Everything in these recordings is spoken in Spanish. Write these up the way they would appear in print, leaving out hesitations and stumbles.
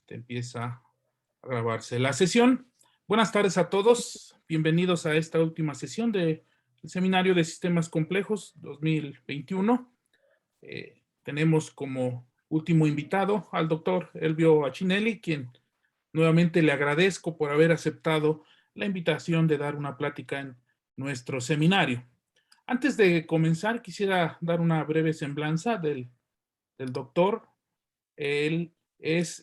Empieza a grabarse la sesión. Buenas tardes a todos. Bienvenidos a esta última sesión del Seminario de Sistemas Complejos 2021. Tenemos como último invitado al doctor Elvio Achinelli, quien nuevamente le agradezco por haber aceptado la invitación de dar una plática en nuestro seminario. Antes de comenzar, quisiera dar una breve semblanza del doctor. Él es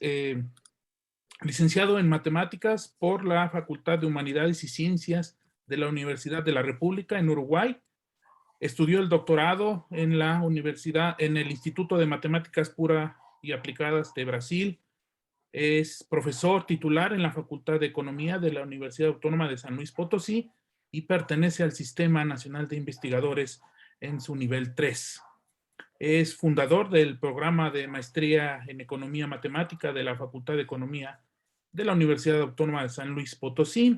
licenciado en Matemáticas por la Facultad de Humanidades y Ciencias de la Universidad de la República en Uruguay. Estudió el doctorado en la universidad, en el Instituto de Matemáticas Puras y Aplicadas de Brasil. Es profesor titular en la Facultad de Economía de la Universidad Autónoma de San Luis Potosí y pertenece al Sistema Nacional de Investigadores en su nivel 3. Es fundador del programa de maestría en Economía Matemática de la Facultad de Economía de la Universidad Autónoma de San Luis Potosí.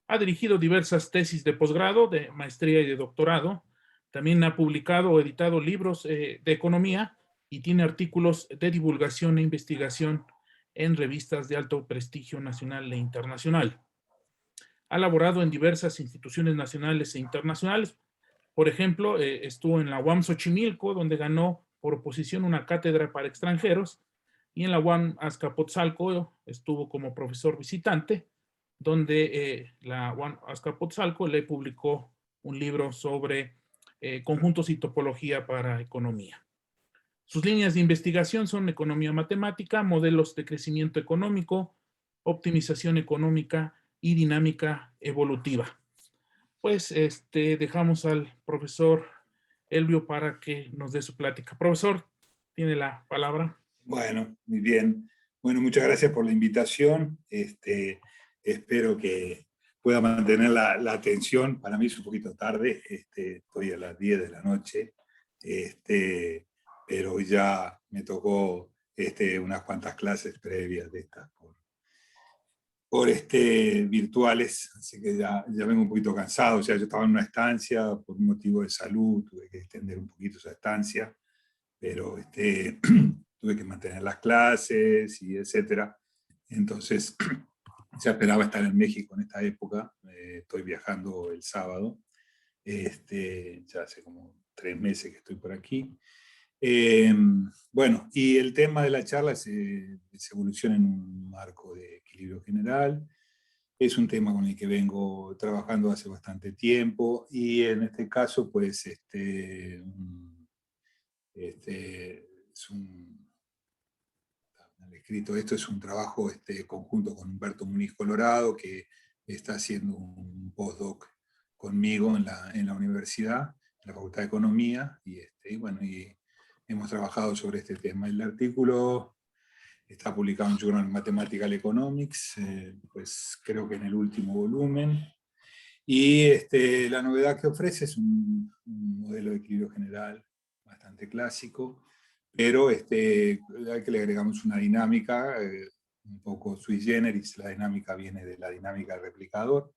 Ha dirigido diversas tesis de posgrado, de maestría y de doctorado. También ha publicado o editado libros de economía y tiene artículos de divulgación e investigación en revistas de alto prestigio nacional e internacional. Ha laborado en diversas instituciones nacionales e internacionales. Por ejemplo, estuvo en la UAM Xochimilco, donde ganó por oposición una cátedra para extranjeros, y en la UAM Azcapotzalco estuvo como profesor visitante, donde la UAM Azcapotzalco le publicó un libro sobre conjuntos y topología para economía. Sus líneas de investigación son economía matemática, modelos de crecimiento económico, optimización económica y dinámica evolutiva. Pues dejamos al profesor Elvio para que nos dé su plática. Profesor, tiene la palabra. Bueno, muy bien. Bueno, muchas gracias por la invitación. Espero que pueda mantener la atención. Para mí es un poquito tarde, estoy a las 10 de la noche, pero ya me tocó unas cuantas clases previas de estas por virtuales, así que ya vengo un poquito cansado. O sea, yo estaba en una estancia por un motivo de salud, tuve que extender un poquito esa estancia, pero tuve que mantener las clases y etcétera. Entonces, ya esperaba estar en México en esta época. Estoy viajando el sábado. Ya hace como 3 meses que estoy por aquí. Bueno, y el tema de la charla es evolución en un marco de equilibrio general. Es un tema con el que vengo trabajando hace bastante tiempo y en este caso, pues, es escrito esto, es un trabajo conjunto con Humberto Muniz Colorado, que está haciendo un postdoc conmigo en la universidad, en la Facultad de Economía, y bueno, y hemos trabajado sobre este tema. El artículo está publicado en Journal Mathematical Economics, pues creo que en el último volumen, y la novedad que ofrece es un modelo de equilibrio general bastante clásico, pero hay que le agregamos una dinámica un poco sui generis. La dinámica viene de la dinámica del replicador.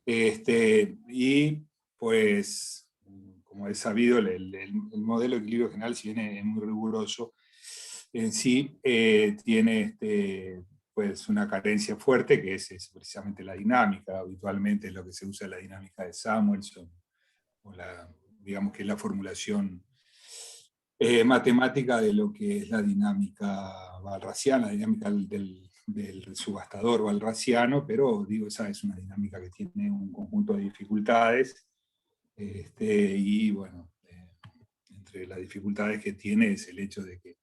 Y pues, como es sabido, el modelo de equilibrio general, si bien es muy riguroso, en sí tiene pues una carencia fuerte, que es precisamente la dinámica. Habitualmente es lo que se usa en la dinámica de Samuelson, o digamos que es la formulación matemática de lo que es la dinámica walrasiana, la dinámica del subastador walrasiano, pero digo, esa es una dinámica que tiene un conjunto de dificultades, y bueno, entre las dificultades que tiene es el hecho de que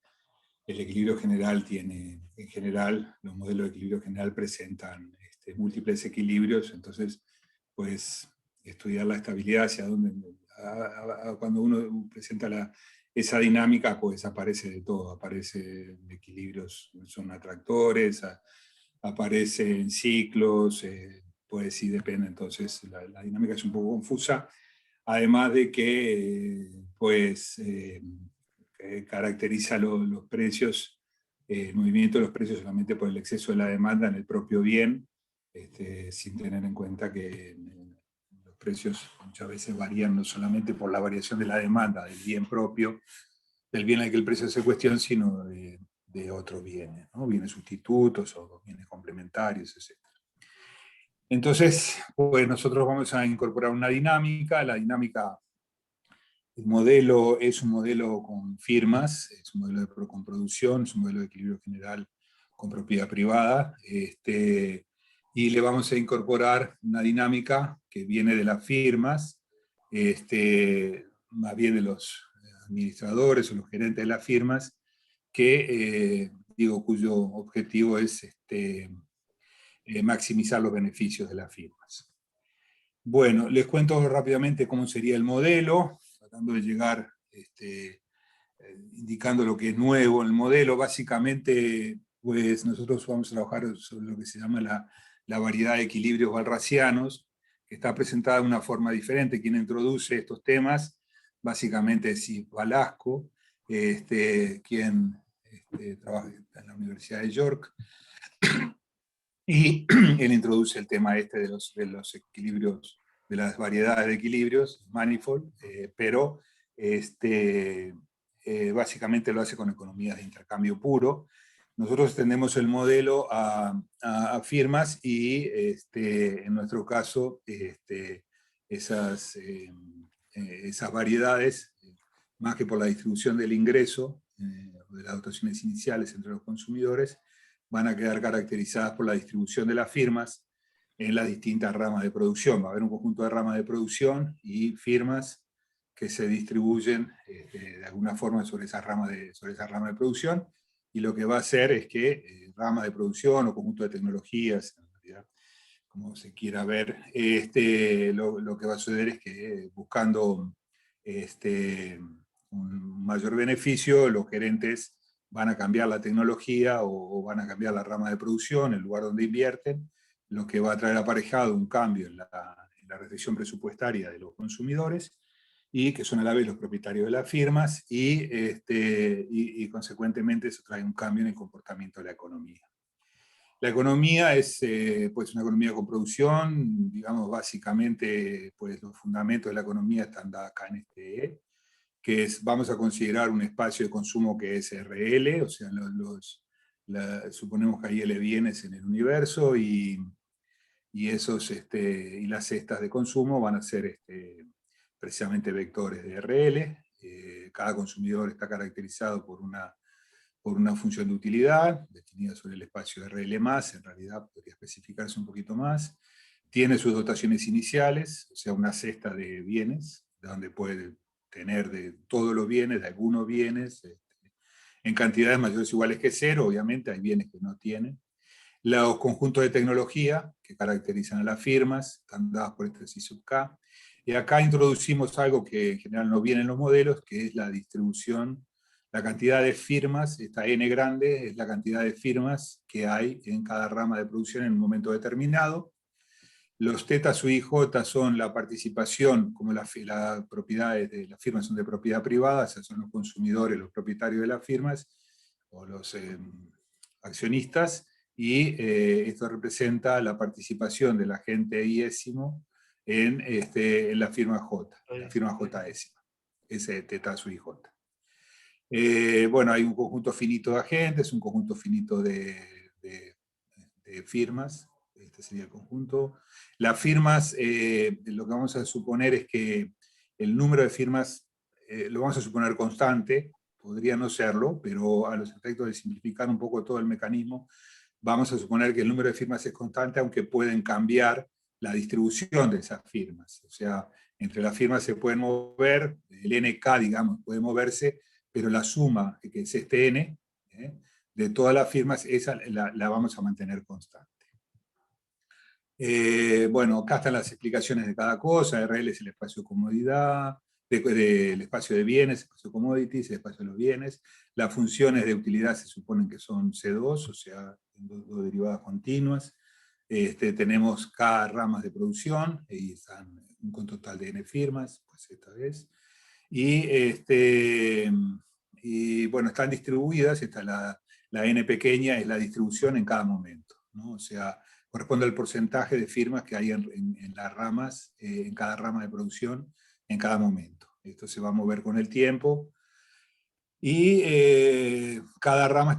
el equilibrio general tiene, en general, los modelos de equilibrio general presentan múltiples equilibrios. Entonces, pues, estudiar la estabilidad hacia dónde, cuando uno presenta esa dinámica, pues aparece de todo, aparecen equilibrios, son atractores, aparecen ciclos, pues sí depende. Entonces la dinámica es un poco confusa, además de que pues caracteriza los precios, el movimiento de los precios solamente por el exceso de la demanda en el propio bien, sin tener en cuenta que los precios muchas veces varían no solamente por la variación de la demanda del bien propio, del bien al que el precio hace cuestión, sino de otros bienes, ¿no? Bienes sustitutos o bienes complementarios, etc. Entonces, pues nosotros vamos a incorporar una dinámica. La dinámica, el modelo es un modelo con firmas, es un modelo con producción, es un modelo de equilibrio general con propiedad privada, y le vamos a incorporar una dinámica que viene de las firmas, más bien de los administradores o los gerentes de las firmas, cuyo objetivo es maximizar los beneficios de las firmas. Bueno, les cuento rápidamente cómo sería el modelo, tratando de llegar, indicando lo que es nuevo en el modelo. Básicamente, pues nosotros vamos a trabajar sobre lo que se llama la variedad de equilibrios walrasianos, que está presentada de una forma diferente. Quien introduce estos temas, básicamente es Steve Valasco, quien trabaja en la Universidad de York, y él introduce el tema de los equilibrios, de las variedades de equilibrios, manifold, pero básicamente lo hace con economías de intercambio puro. Nosotros extendemos el modelo a firmas y en nuestro caso esas variedades, más que por la distribución del ingreso, de las dotaciones iniciales entre los consumidores, van a quedar caracterizadas por la distribución de las firmas en las distintas ramas de producción. Va a haber un conjunto de ramas de producción y firmas que se distribuyen de alguna forma sobre esa rama de producción, y lo que va a hacer es que rama de producción o conjunto de tecnologías, en realidad, como se quiera ver, lo que va a suceder es que buscando un mayor beneficio, los gerentes van a cambiar la tecnología o van a cambiar la rama de producción, el lugar donde invierten, lo que va a traer aparejado un cambio en la restricción presupuestaria de los consumidores, y que son a la vez los propietarios de las firmas, y consecuentemente eso trae un cambio en el comportamiento de la economía. La economía es pues una economía con producción, digamos, básicamente pues los fundamentos de la economía están dados acá en que es, vamos a considerar un espacio de consumo que es RL, o sea, suponemos que hay L bienes en el universo, y las cestas de consumo van a ser precisamente vectores de RL. Cada consumidor está caracterizado por una función de utilidad, definida sobre el espacio RL+, en realidad podría especificarse un poquito más. Tiene sus dotaciones iniciales, o sea, una cesta de bienes, donde puede tener de todos los bienes, de algunos bienes, en cantidades mayores o iguales que cero. Obviamente hay bienes que no tienen. Los conjuntos de tecnología que caracterizan a las firmas, están dadas por este C sub K. Y acá introducimos algo que en general no viene en los modelos, que es la distribución, la cantidad de firmas. Esta N grande es la cantidad de firmas que hay en cada rama de producción en un momento determinado. Los tetas u IJ son la participación, como las propiedades de las firmas son de propiedad privada, o sea, son los consumidores, los propietarios de las firmas, o los accionistas, y esto representa la participación del agente iésimo en la firma J, la firma Jésima, ese teta su IJ. Bueno, hay un conjunto finito de agentes, un conjunto finito de firmas. Este sería el conjunto. Las firmas, lo que vamos a suponer es que el número de firmas lo vamos a suponer constante, podría no serlo, pero a los efectos de simplificar un poco todo el mecanismo, vamos a suponer que el número de firmas es constante, aunque pueden cambiar la distribución de esas firmas. O sea, entre las firmas se pueden mover, el NK, digamos, puede moverse, pero la suma, que es este N, de todas las firmas, esa la vamos a mantener constante. Bueno, acá están las explicaciones de cada cosa. RL es el espacio de comodidad, el espacio de bienes, el espacio de commodities, el espacio de los bienes. Las funciones de utilidad se suponen que son C2, o sea, dos derivadas continuas. Tenemos K ramas de producción, y están con total de N firmas, pues esta vez. Y bueno, están distribuidas, la N pequeña es la distribución en cada momento, ¿no? O sea, corresponde al porcentaje de firmas que hay en las ramas, en cada rama de producción, en cada momento. Esto se va a mover con el tiempo. Y cada rama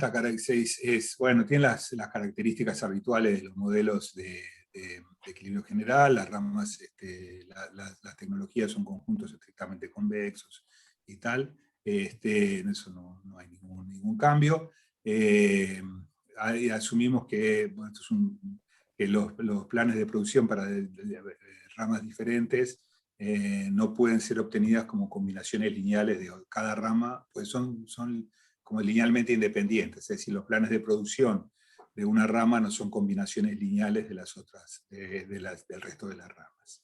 bueno, tiene las características habituales de los modelos de equilibrio general. Las ramas, las tecnologías son conjuntos estrictamente convexos y tal. En eso no hay ningún cambio. Asumimos que, bueno, que los planes de producción para ramas diferentes no pueden ser obtenidas como combinaciones lineales de cada rama, pues son como linealmente independientes, es decir, los planes de producción de una rama no son combinaciones lineales de las otras, del resto de las ramas.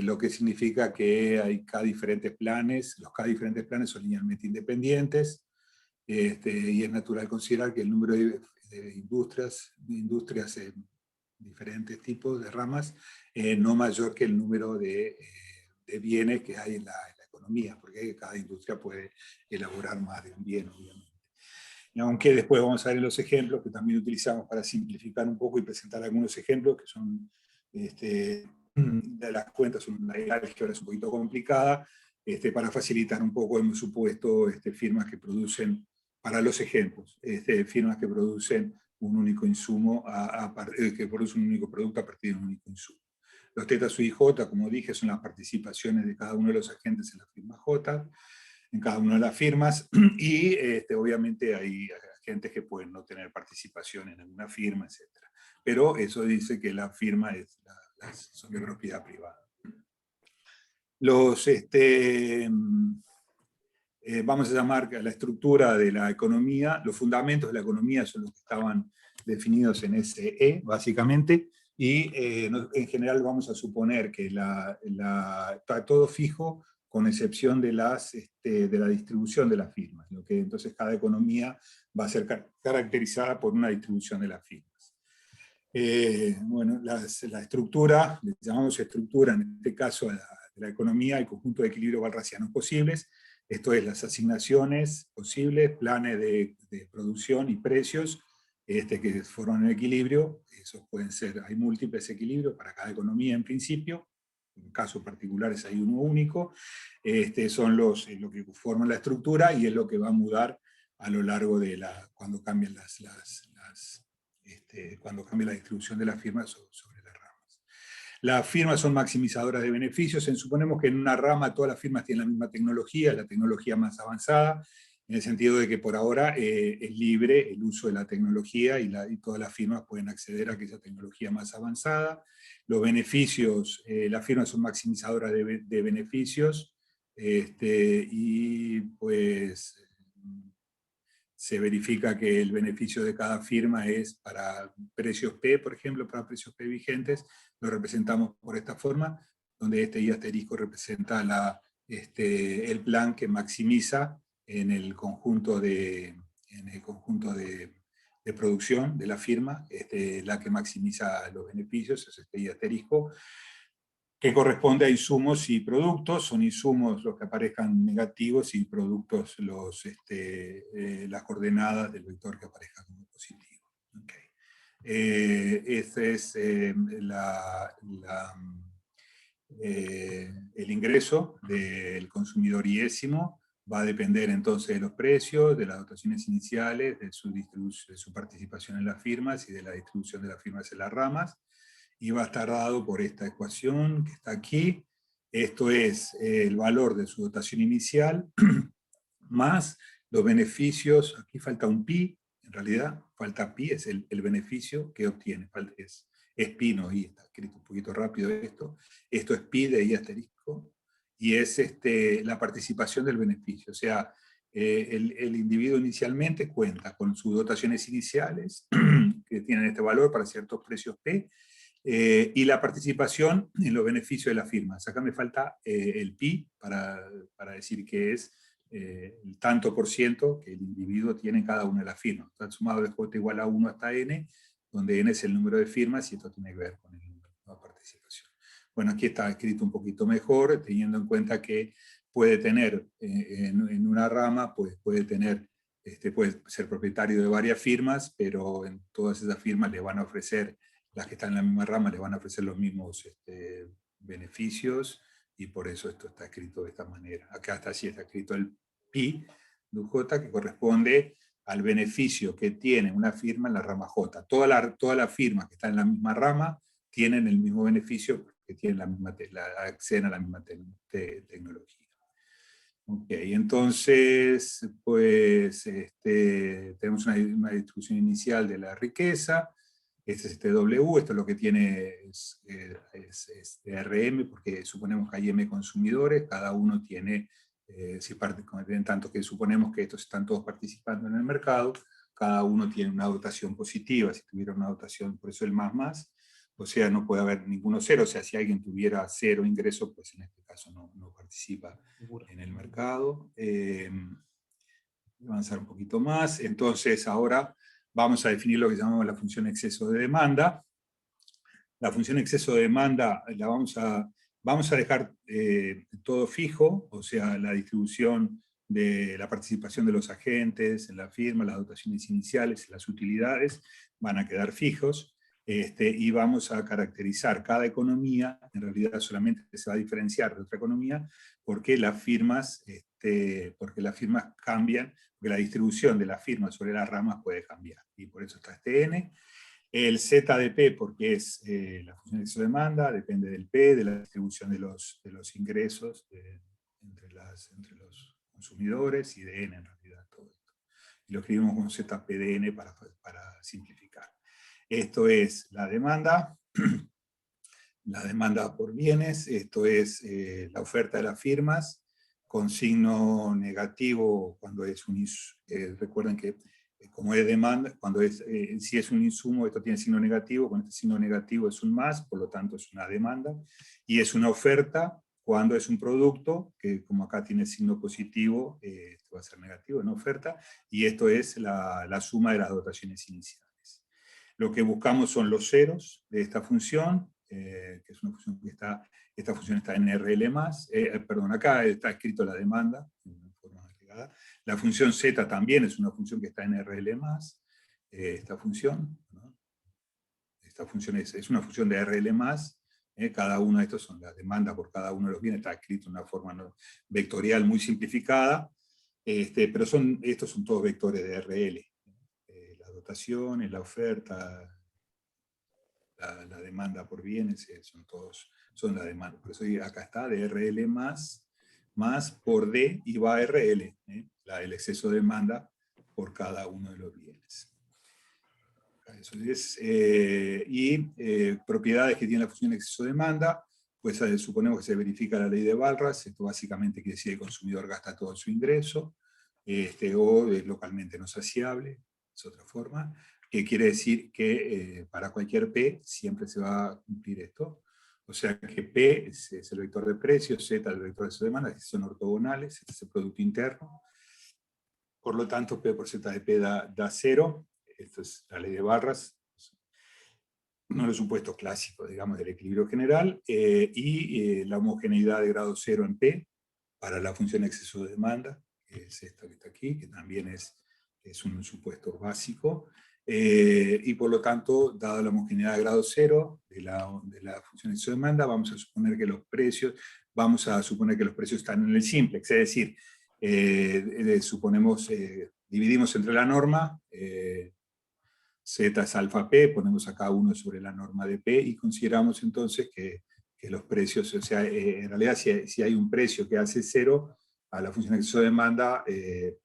Lo que significa que hay cada diferentes planes, cada diferentes planes son linealmente independientes, y es natural considerar que el número de industrias diferentes tipos de ramas, no mayor que el número de bienes que hay en la economía, porque cada industria puede elaborar más de un bien, obviamente. Y aunque después vamos a ver los ejemplos que también utilizamos para simplificar un poco y presentar algunos ejemplos que son de las cuentas, una álgebra es un poquito complicada, para facilitar un poco, hemos supuesto firmas que producen, para los ejemplos, firmas que producen un único insumo, que producen un único producto a partir de un único insumo. Los teta sui y j, como dije, son las participaciones de cada uno de los agentes en la firma J, en cada una de las firmas, y obviamente hay agentes que pueden no tener participación en alguna firma, etc. Pero eso dice que la firma son de propiedad privada. Vamos a llamar a la estructura de la economía, los fundamentos de la economía son los que estaban definidos en SE, básicamente, y en general vamos a suponer que está todo fijo, con excepción de la distribución de las firmas, lo que entonces cada economía va a ser caracterizada por una distribución de las firmas. Bueno, la estructura, le llamamos estructura en este caso de la economía, el conjunto de equilibrios walrasianos posibles, esto es las asignaciones posibles, planes de producción y precios que forman un equilibrio. Esos pueden ser, hay múltiples equilibrios para cada economía en principio, en casos particulares hay uno único. Son lo que forman la estructura y es lo que va a mudar a lo largo de cuando cambian cuando cambia la distribución de las firmas sobre las ramas. Las firmas son maximizadoras de beneficios. Suponemos que en una rama todas las firmas tienen la misma tecnología, la tecnología más avanzada, en el sentido de que por ahora es libre el uso de la tecnología y todas las firmas pueden acceder a aquella tecnología más avanzada. Los beneficios, las firmas son maximizadoras de beneficios, y pues se verifica que el beneficio de cada firma es para precios P, por ejemplo, para precios P vigentes, lo representamos por esta forma, donde este I asterisco representa el plan que maximiza en el conjunto de producción de la firma, la que maximiza los beneficios, es este I asterisco, que corresponde a insumos y productos. Son insumos los que aparezcan negativos y productos las coordenadas del vector que aparezca como positivo. Okay. Este es el ingreso del consumidor iésimo. Va a depender entonces de los precios, de las dotaciones iniciales, de su participación en las firmas y de la distribución de las firmas en las ramas. Y va a estar dado por esta ecuación que está aquí. Esto es el valor de su dotación inicial, más los beneficios. Aquí falta un pi, en realidad falta pi, es el beneficio que obtiene. Es pi, no i, está escrito un poquito rápido esto. Esto es pi de i asterisco, y es la participación del beneficio. O sea, el individuo inicialmente cuenta con sus dotaciones iniciales, que tienen este valor para ciertos precios P, y la participación en los beneficios de la firma. Acá me falta el pi para decir que es el tanto por ciento que el individuo tiene en cada una de las firmas. Está sumado de j igual a 1 hasta n, donde n es el número de firmas y esto tiene que ver con el número de participación. Bueno, aquí está escrito un poquito mejor, teniendo en cuenta que puede tener en una rama, pues puede ser propietario de varias firmas, pero en todas esas firmas le van a ofrecer, las que están en la misma rama, les van a ofrecer los mismos beneficios, y por eso esto está escrito de esta manera. Acá está así, está escrito el pi de UJ, que corresponde al beneficio que tiene una firma en la rama J. Todas las firmas que están en la misma rama tienen el mismo beneficio que tienen acceden a la misma tecnología. Okay, entonces, pues tenemos una distribución inicial de la riqueza. Este es W, esto es lo que tiene es RM, porque suponemos que hay M consumidores, cada uno tiene, en tanto que suponemos que estos están todos participando en el mercado, cada uno tiene una dotación positiva. Si tuviera una dotación, por eso el más, o sea, no puede haber ninguno cero. O sea, si alguien tuviera cero ingreso, pues en este caso no participa en el mercado. Avanzar un poquito más. Entonces, ahora vamos a definir lo que llamamos la función exceso de demanda. La función exceso de demanda la vamos a dejar todo fijo, o sea, la distribución de la participación de los agentes en la firma, las dotaciones iniciales, las utilidades, van a quedar fijos. Y vamos a caracterizar cada economía, en realidad solamente se va a diferenciar de otra economía, porque las firmas cambian, porque la distribución de las firmas sobre las ramas puede cambiar, y por eso está este N. El Z de P, porque es la función de exceso de demanda, depende del P, de la distribución de los ingresos entre los consumidores, y de N en realidad todo esto. Y lo escribimos con ZPDN para simplificar. Esto es la demanda por bienes, esto es la oferta de las firmas, con signo negativo cuando es un recuerden que como es demanda, si es un insumo, esto tiene signo negativo, con este signo negativo es un más, por lo tanto es una demanda, y es una oferta cuando es un producto, que como acá tiene signo positivo, esto va a ser negativo, una oferta, y esto es la suma de las dotaciones iniciales. Lo que buscamos son los ceros de esta función, que es una función que esta función está en RL+, perdón, acá está escrito la demanda, en forma agregada. La función Z también es una función que está en RL+, esta función, ¿no? Esta función es una función de RL+, cada uno de estos son las demandas por cada uno de los bienes, está escrito de una forma vectorial muy simplificada, pero estos son todos vectores de RL. Las dotaciones, la oferta, la demanda por bienes, son la demanda. Por eso acá está DRL más por D y va a RL, el exceso de demanda por cada uno de los bienes. Eso es, propiedades que tiene la función exceso de demanda, pues suponemos que se verifica la ley de Walras. Esto básicamente quiere decir que el consumidor gasta todo su ingreso, o es localmente no saciable, es otra forma, que quiere decir que para cualquier P siempre se va a cumplir esto. O sea que P es el vector de precios, Z el vector de su demanda, que son ortogonales, este es el producto interno. Por lo tanto, P por Z de P da 0. Esto es la ley de Walras, uno de los supuestos clásicos, digamos, del equilibrio general, la homogeneidad de grado 0 en P para la función exceso de demanda, que es esta que está aquí, que también es un supuesto básico, y por lo tanto, dada la homogeneidad de grado 0 de la función exceso de demanda, vamos a suponer que los precios están en el simplex, es decir, dividimos entre la norma, Z es alfa P, ponemos acá 1 sobre la norma de P, y consideramos entonces que los precios, o sea, en realidad si hay un precio que hace 0 a la función de exceso de demanda,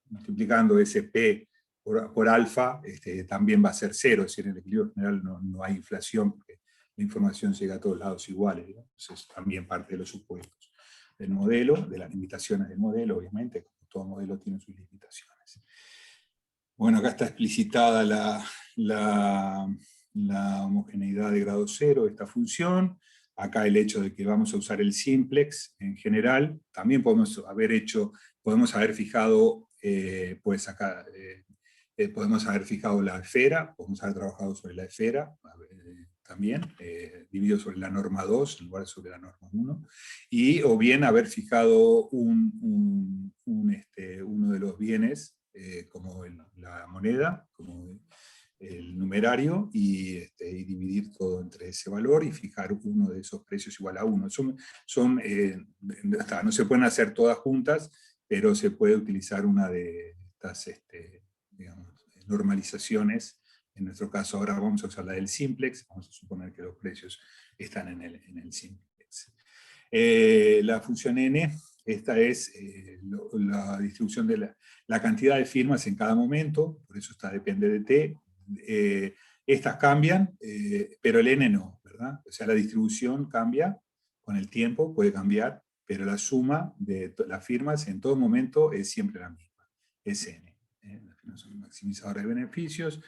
multiplicando ese P por alfa, también va a ser 0, es decir, en el equilibrio general no hay inflación, porque la información llega a todos lados iguales, ¿no? Entonces también parte de los supuestos del modelo, de las limitaciones del modelo, obviamente, como todo modelo tiene sus limitaciones. Bueno, acá está explicitada la homogeneidad de grado 0 de esta función. Acá el hecho de que vamos a usar el simplex en general. También podemos haber fijado, pues acá, podemos haber fijado la esfera, podemos haber trabajado sobre la esfera también, dividido sobre la norma 2 en lugar de sobre la norma 1, o bien haber fijado uno de los bienes, como la moneda, como el numerario, y dividir todo entre ese valor y fijar uno de esos precios igual a 1. No se pueden hacer todas juntas, pero se puede utilizar una de estas digamos, normalizaciones. En nuestro caso ahora vamos a usar la del simplex, vamos a suponer que los precios están en el simplex. La función n, esta es la distribución de la cantidad de firmas en cada momento, por eso depende de t. Estas cambian, pero el n no, ¿verdad? O sea, la distribución cambia con el tiempo, puede cambiar, pero la suma de las firmas en todo momento es siempre la misma, es n. Es un maximizador de beneficios.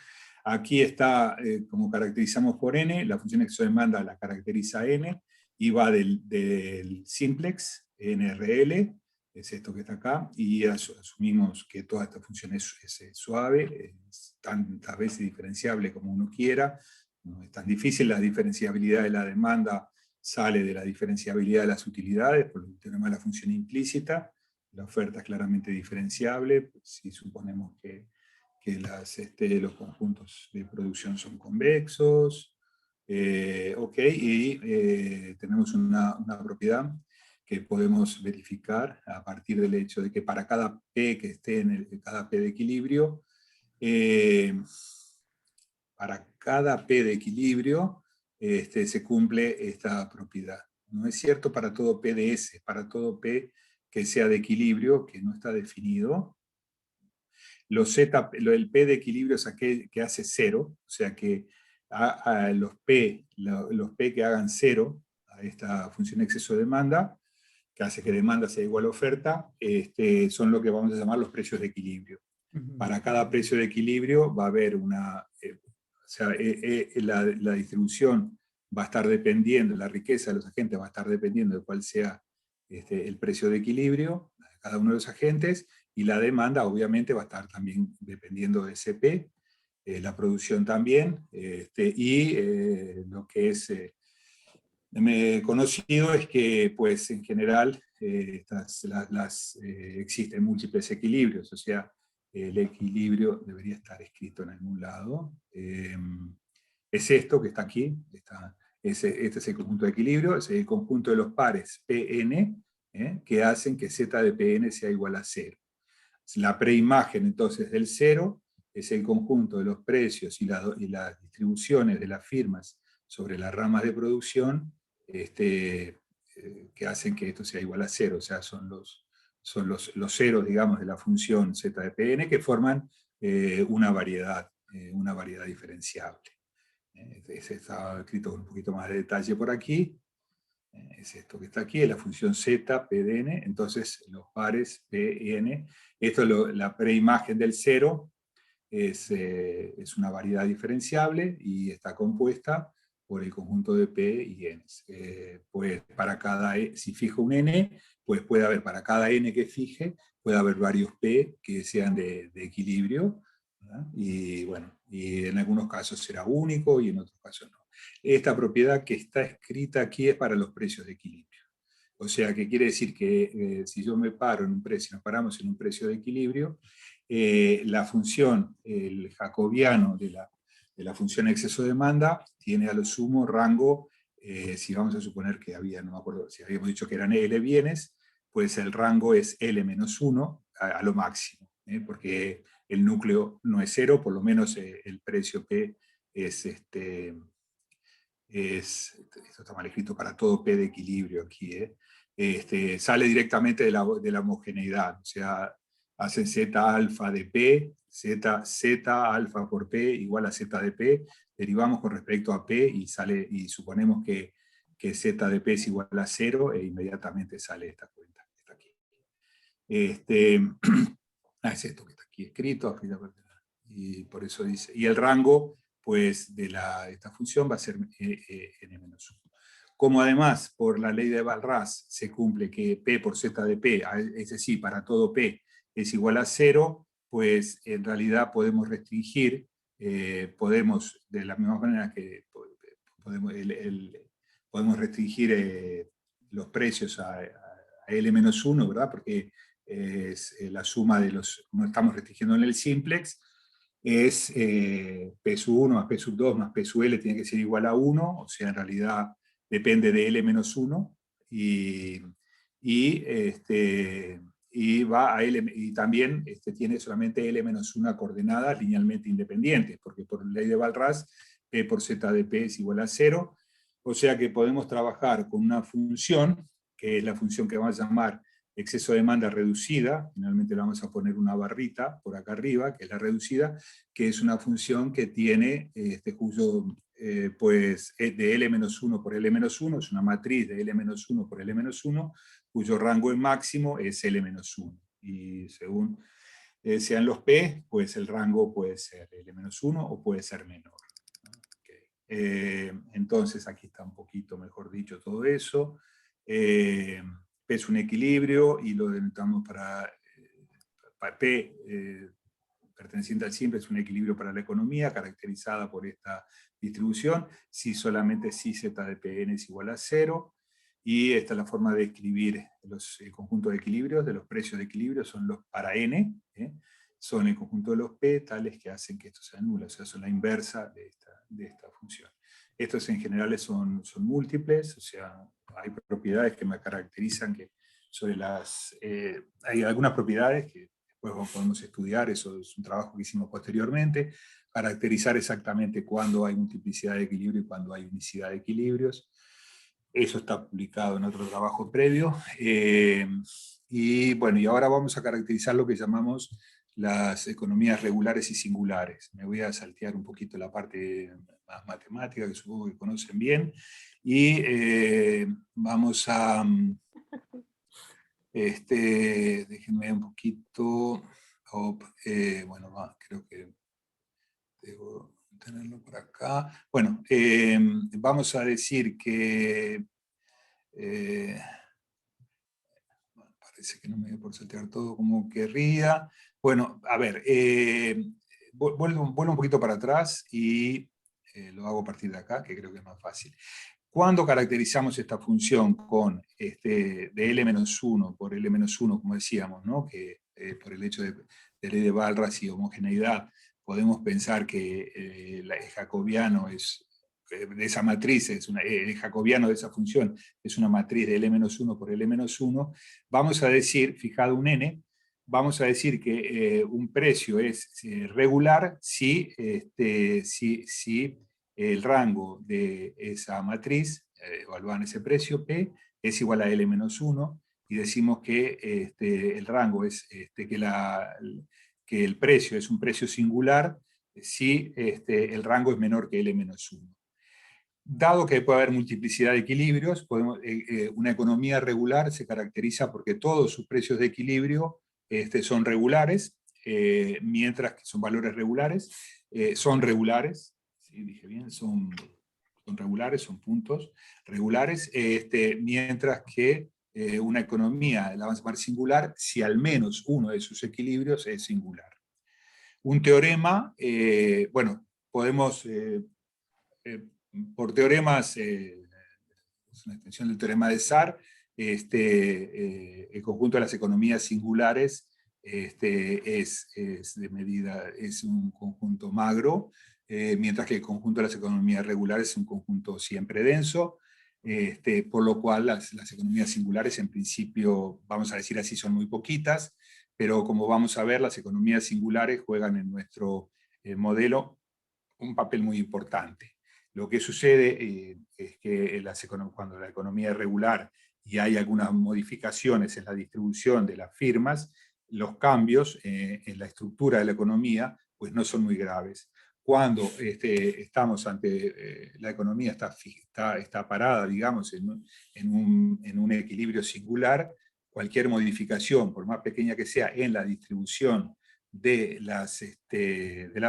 Aquí está, como caracterizamos por n, la función exceso de demanda la caracteriza n, y va del simplex, NRL, es esto que está acá, y asumimos que toda esta función es suave, es tantas veces diferenciable como uno quiera, no es tan difícil. La diferenciabilidad de la demanda sale de la diferenciabilidad de las utilidades, por el teorema de la función implícita. La oferta es claramente diferenciable, si suponemos que los conjuntos de producción son convexos. Ok, y tenemos una propiedad que podemos verificar a partir del hecho de que para cada P que esté cada P de equilibrio, para cada P de equilibrio se cumple esta propiedad. No es cierto para todo P de S, para todo P que sea de equilibrio, que no está definido. El P de equilibrio es aquel que hace cero, o sea que los P que hagan cero a esta función exceso de demanda, que hace que demanda sea igual a oferta, son lo que vamos a llamar los precios de equilibrio. Para cada precio de equilibrio va a haber la distribución va a estar dependiendo, la riqueza de los agentes va a estar dependiendo de cuál sea el precio de equilibrio de cada uno de los agentes, y la demanda obviamente va a estar también dependiendo de ese P, la producción también, lo que es conocido es que pues, en general existen múltiples equilibrios, o sea, el equilibrio debería estar escrito en algún lado. Es esto que está aquí, este es el conjunto de equilibrio, es el conjunto de los pares Pn, que hacen que Z de Pn sea igual a 0. La preimagen entonces del 0 es el conjunto de los precios y las distribuciones de las firmas sobre las ramas de producción que hacen que esto sea igual a 0, o sea, son los ceros, digamos, de la función Z de Pn que forman una variedad diferenciable. Está escrito con un poquito más de detalle por aquí. Es esto que está aquí, es la función z, p de n, entonces los pares p y n. Esto es la preimagen del 0, es una variedad diferenciable y está compuesta por el conjunto de p y n. Pues para cada, si fijo un n, pues puede haber para cada n que fije, puede haber varios p que sean de equilibrio, ¿verdad? Y bueno, y en algunos casos será único y en otros casos no. Esta propiedad que está escrita aquí es para los precios de equilibrio. O sea, que quiere decir que si yo me paro en un precio, nos paramos en un precio de equilibrio, la función, el jacobiano de la función exceso de demanda, tiene a lo sumo rango, si vamos a suponer que había, no me acuerdo, si habíamos dicho que eran L bienes, pues el rango es L-1 a lo máximo, porque el núcleo no es cero, por lo menos el precio P es esto está mal escrito para todo P de equilibrio aquí, sale directamente de la homogeneidad, o sea, hace Z alfa de P, Z alfa por P igual a Z de P, derivamos con respecto a P y suponemos que Z de P es igual a 0 e inmediatamente sale esta cuenta que está aquí. Es esto que está aquí escrito, y por eso dice, y el rango pues de esta función va a ser n-1. Como además por la ley de Walras se cumple que P por Z de P, es decir, para todo P es igual a 0, pues en realidad podemos restringir, podemos, de la misma manera que podemos restringir los precios a L-1, ¿verdad? Porque es la suma de no estamos restringiendo en el simplex, es P sub 1 más P sub 2 más P sub L tiene que ser igual a 1, o sea, en realidad depende de L menos 1, y y va a L, y también tiene solamente L-1 coordenadas linealmente independientes, porque por ley de Walras, P por Z de P es igual a 0, o sea que podemos trabajar con una función, que es la función que vamos a llamar exceso de demanda reducida, finalmente le vamos a poner una barrita por acá arriba, que es la reducida, que es una función que tiene, cuyo, pues, de L-1 por L-1, es una matriz de L-1 por L-1, cuyo rango en máximo es L-1. Y según sean los P, pues el rango puede ser L-1 o puede ser menor. Entonces aquí está un poquito mejor dicho todo eso. P es un equilibrio y lo denominamos para P perteneciente al simple es un equilibrio para la economía caracterizada por esta distribución, si solamente si Z de Pn es igual a 0, y esta es la forma de escribir el conjunto de equilibrios, de los precios de equilibrio, son los para n, son el conjunto de los p tales que hacen que esto sea nulo, o sea, son la inversa de esta función. Estos en general son múltiples, o sea, hay propiedades que me caracterizan que sobre hay algunas propiedades que después podemos estudiar, eso es un trabajo que hicimos posteriormente, caracterizar exactamente cuándo hay multiplicidad de equilibrio y cuándo hay unicidad de equilibrios. Eso está publicado en otro trabajo previo. Y bueno, y ahora vamos a caracterizar lo que llamamos las economías regulares y singulares. Me voy a saltear un poquito la parte más matemática, que supongo que conocen bien, y vamos a... déjenme un poquito... bueno, creo que debo tenerlo por acá. Bueno, vamos a decir que... parece que no me voy por saltear todo como querría. Bueno, a ver, vuelvo un poquito para atrás y lo hago a partir de acá, que creo que es más fácil. Cuando caracterizamos esta función con de L-1 por L-1, como decíamos, ¿no? Que por el hecho de ley de Walras y homogeneidad, podemos pensar que el jacobiano es de esa matriz, el jacobiano de esa función es una matriz de L-1 por L-1, vamos a decir, fijado un n, vamos a decir que un precio es regular si el rango de esa matriz, evaluada en ese precio, P, es igual a L-1, y decimos que el rango es que el precio es un precio singular si el rango es menor que L-1. Dado que puede haber multiplicidad de equilibrios, una economía regular se caracteriza porque todos sus precios de equilibrio son regulares, mientras que son valores regulares, son regulares, ¿sí? Dije bien, son regulares, son puntos regulares, mientras que una economía la vamos a llamar singular si al menos uno de sus equilibrios es singular. Un teorema, bueno, podemos... por teoremas, es una extensión del teorema de Sar, el conjunto de las economías singulares es de medida, es un conjunto magro, mientras que el conjunto de las economías regulares es un conjunto siempre denso, por lo cual las economías singulares en principio, vamos a decir así, son muy poquitas, pero como vamos a ver, las economías singulares juegan en nuestro modelo un papel muy importante. Lo que sucede es que cuando la economía es regular y hay algunas modificaciones en la distribución de las firmas, los cambios en la estructura de la economía pues no son muy graves. Cuando estamos ante la economía está parada, digamos, en un equilibrio singular, cualquier modificación, por más pequeña que sea, en la distribución de las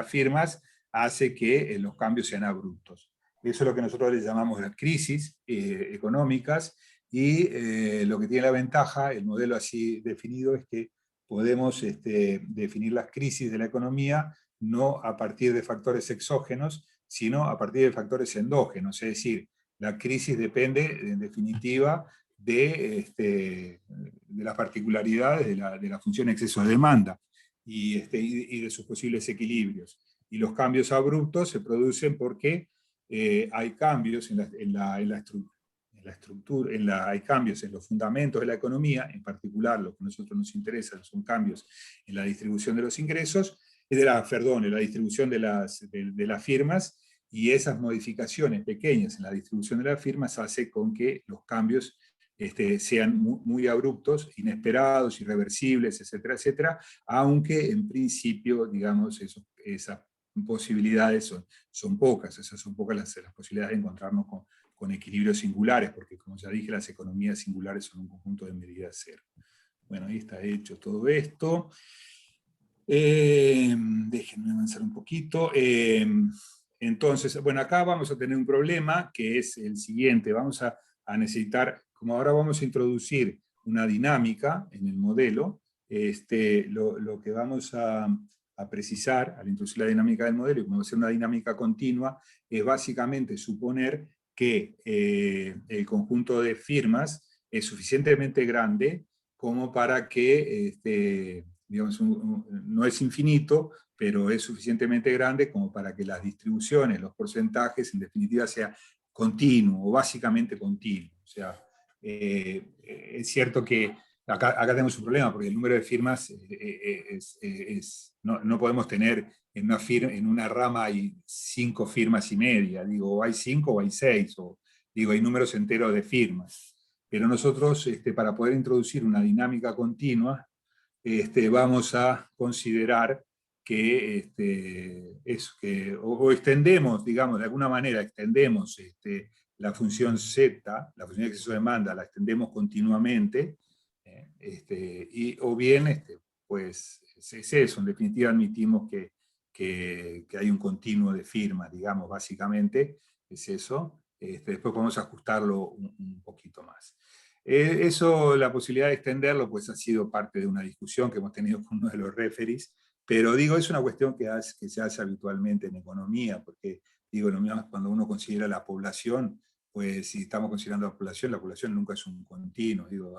firmas, hace que los cambios sean abruptos. Eso es lo que nosotros le llamamos las crisis económicas, y lo que tiene la ventaja, el modelo así definido, es que podemos definir las crisis de la economía no a partir de factores exógenos, sino a partir de factores endógenos. Es decir, la crisis depende, en definitiva, de las particularidades de la función exceso de demanda y de sus posibles equilibrios. Y los cambios abruptos se producen porque hay cambios en la la estructura, hay cambios en los fundamentos de la economía, en particular lo que a nosotros nos interesa son cambios en la distribución de los ingresos, en la distribución de las firmas, y esas modificaciones pequeñas en la distribución de las firmas hace con que los cambios sean muy abruptos, inesperados, irreversibles, etcétera, etcétera, aunque en principio, digamos, esas posibilidades son pocas, esas son pocas las posibilidades de encontrarnos con equilibrios singulares, porque como ya dije, las economías singulares son un conjunto de medidas cero. Bueno, ahí está hecho todo esto. Déjenme avanzar un poquito. Entonces, bueno, acá vamos a tener un problema que es el siguiente. Vamos a necesitar, como ahora vamos a introducir una dinámica en el modelo, lo que vamos a precisar al introducir la dinámica del modelo, y como va a ser una dinámica continua, es básicamente suponer que el conjunto de firmas es suficientemente grande como para que, digamos, no es infinito, pero es suficientemente grande como para que las distribuciones, los porcentajes, en definitiva, sea continuo o básicamente continuo. O sea, es cierto que acá tenemos un problema, porque el número de firmas no podemos tener en una rama hay 5 firmas y media, digo, o hay 5 o hay 6, o digo, hay números enteros de firmas. Pero nosotros, para poder introducir una dinámica continua, vamos a considerar que, o extendemos, digamos, de alguna manera extendemos la función z, la función de exceso de demanda, la extendemos continuamente, o bien, pues es eso, en definitiva admitimos que hay un continuo de firmas, digamos, básicamente, es eso. Después podemos ajustarlo un poquito más. Eso, la posibilidad de extenderlo, pues ha sido parte de una discusión que hemos tenido con uno de los referees, pero digo, es una cuestión que se hace habitualmente en economía, porque digo, cuando uno considera la población, pues si estamos considerando la población nunca es un continuo, digo,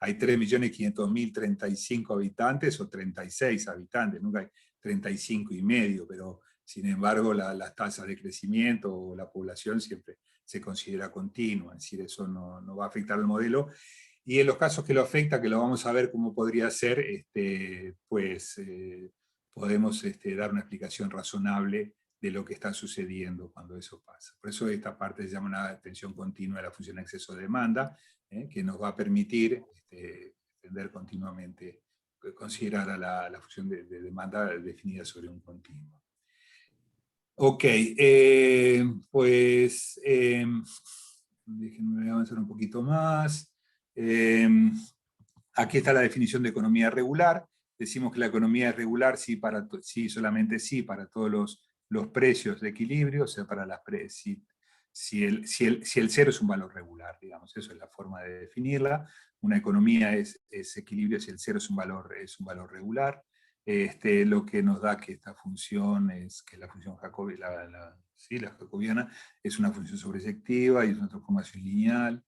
hay 3.500.000, 35 habitantes o 36 habitantes, nunca hay 35 y medio, pero sin embargo las tasas de crecimiento o la población siempre se considera continua, es decir, eso no va a afectar al modelo. Y en los casos que lo afecta, que lo vamos a ver cómo podría ser, pues podemos dar una explicación razonable de lo que está sucediendo cuando eso pasa. Por eso esta parte se llama una tensión continua de la función exceso-demanda, que nos va a permitir extender continuamente, considerar a la función de demanda definida sobre un continuo. Ok, pues déjenme avanzar un poquito más. Aquí está la definición de economía regular. Decimos que la economía es regular solamente sí, para todos los precios de equilibrio, o sea, para si el cero es un valor regular, digamos, eso es la forma de definirla. Una economía es equilibrio si el cero es un valor regular. Lo que nos da que esta función es que la función la jacobiana es una función sobreactiva y es una transformación lineal.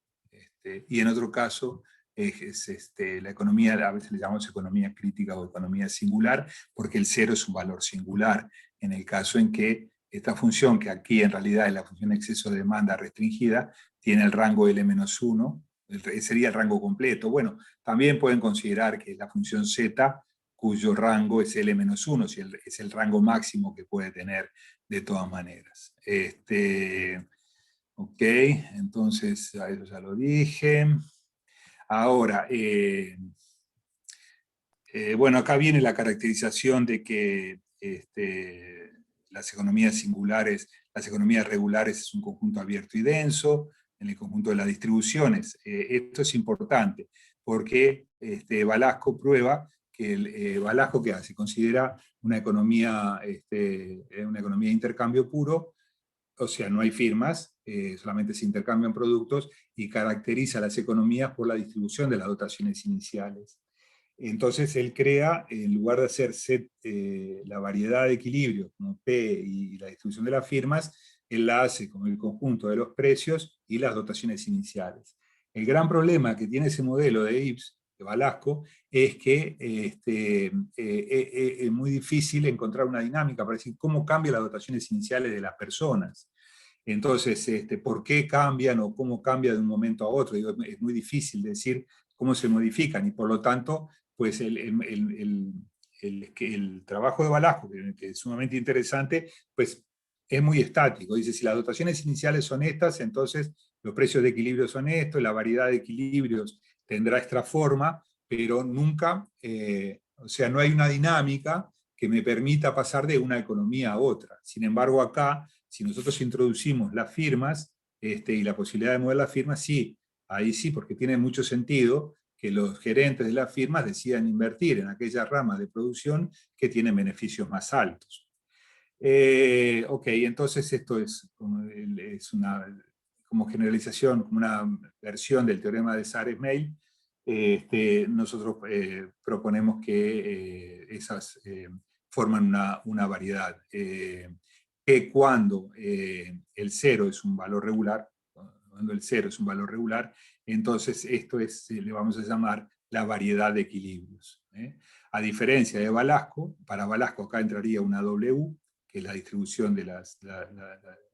Y en otro caso, la economía, a veces le llamamos economía crítica o economía singular, porque el cero es un valor singular, en el caso en que esta función, que aquí en realidad es la función de exceso de demanda restringida, tiene el rango L-1, sería el rango completo. Bueno, también pueden considerar que la función z, cuyo rango es L-1, si es el rango máximo que puede tener de todas maneras. Ok, entonces a eso ya lo dije. Ahora, bueno, acá viene la caracterización de que las economías singulares, las economías regulares es un conjunto abierto y denso, en el conjunto de las distribuciones. Esto es importante, porque Balasco prueba que Balasco, ¿qué hace? Considera una economía de intercambio puro, o sea, no hay firmas, solamente se intercambian productos, y caracteriza las economías por la distribución de las dotaciones iniciales. Entonces él crea, en lugar de hacer la variedad de equilibrios como P y la distribución de las firmas, él la hace con el conjunto de los precios y las dotaciones iniciales. El gran problema que tiene ese modelo de Ives, de Balasco, es que es muy difícil encontrar una dinámica para decir cómo cambian las dotaciones iniciales de las personas. Entonces, ¿por qué cambian o cómo cambia de un momento a otro? Digo, es muy difícil decir cómo se modifican y por lo tanto, pues el trabajo de Balasco, que es sumamente interesante, pues es muy estático. Dice, si las dotaciones iniciales son estas, entonces los precios de equilibrio son estos, la variedad de equilibrios tendrá esta forma, pero nunca, o sea, no hay una dinámica que me permita pasar de una economía a otra. Sin embargo, acá, si nosotros introducimos las firmas y la posibilidad de mover las firmas, sí, ahí sí, porque tiene mucho sentido que los gerentes de las firmas decidan invertir en aquellas ramas de producción que tienen beneficios más altos. Ok, entonces esto es una como generalización, como una versión del teorema de Sares-Meil. Nosotros proponemos que esas forman una variedad, que cuando el cero es un valor regular, cuando el cero es un valor regular, entonces esto le vamos a llamar la variedad de equilibrios. A diferencia de Balasco, para Balasco acá entraría una W, que es la distribución de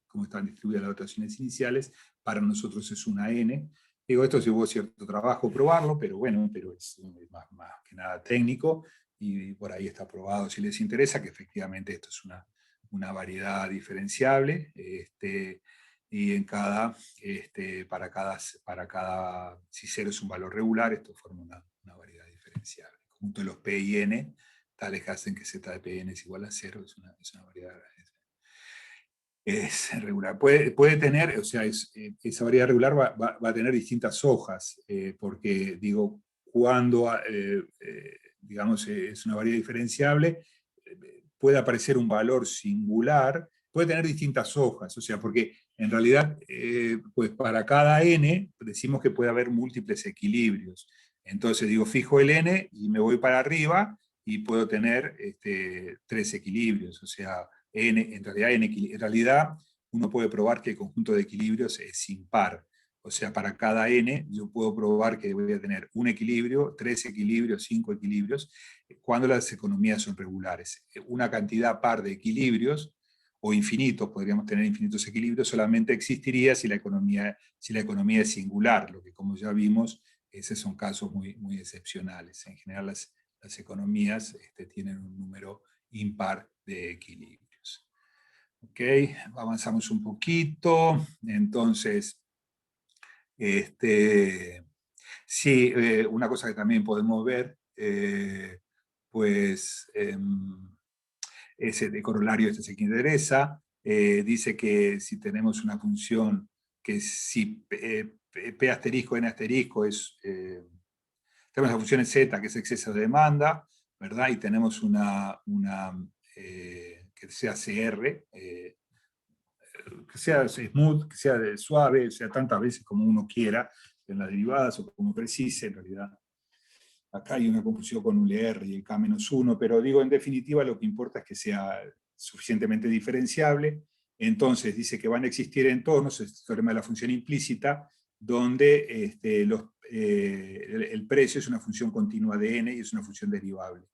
cómo están distribuidas las dotaciones iniciales, para nosotros es una N. Digo, esto llevó cierto trabajo probarlo, pero bueno, pero es más que nada técnico, y por ahí está probado si les interesa, que efectivamente esto es una variedad diferenciable, y en para cada, si cero es un valor regular, esto forma una variedad diferenciable. El conjunto de los P y N, tales que hacen que Z de Pn es igual a 0, es una variedad es regular. Puede tener, o sea, esa variedad regular va a tener distintas hojas, porque digo, cuando, digamos, es una variedad diferenciable, puede aparecer un valor singular, puede tener distintas hojas, o sea, porque en realidad, pues para cada n, decimos que puede haber múltiples equilibrios. Entonces digo, fijo el n y me voy para arriba y puedo tener 3 equilibrios, o sea, en realidad uno puede probar que el conjunto de equilibrios es impar. O sea, para cada n yo puedo probar que voy a tener un equilibrio, 3 equilibrios, 5 equilibrios, cuando las economías son regulares. Una cantidad par de equilibrios, o infinitos, podríamos tener infinitos equilibrios, solamente existiría si la economía es singular, lo que como ya vimos, esos son casos muy excepcionales. En general las economías tienen un número impar de equilibrios. Ok, avanzamos un poquito. Entonces, sí, una cosa que también podemos ver, pues, ese corolario, este es el que interesa, dice que si tenemos una función que si P asterisco, N asterisco tenemos la función Z, que es exceso de demanda, ¿verdad? Y tenemos que sea CR, que sea smooth, que sea suave, sea tantas veces como uno quiera, en las derivadas o como precise, en realidad. Acá hay una confusión con ULR y el K-1, pero digo, en definitiva, lo que importa es que sea suficientemente diferenciable. Entonces, dice que van a existir entornos, el teorema de la función implícita, donde el precio es una función continua de n y es una función derivable.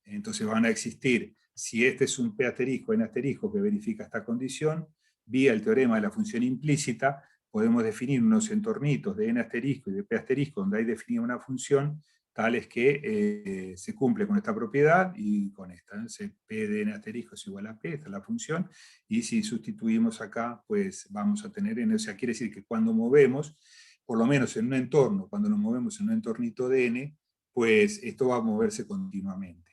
Entonces van a existir, si este es un P asterisco, N asterisco que verifica esta condición, vía el teorema de la función implícita, podemos definir unos entornitos de N asterisco y de P asterisco donde hay definida una función tales que se cumple con esta propiedad y con esta. Entonces, P de N asterisco es igual a P, esta es la función, y si sustituimos acá, pues vamos a tener N, o sea, quiere decir que cuando movemos, por lo menos en un entorno, cuando nos movemos en un entornito de N, pues esto va a moverse continuamente.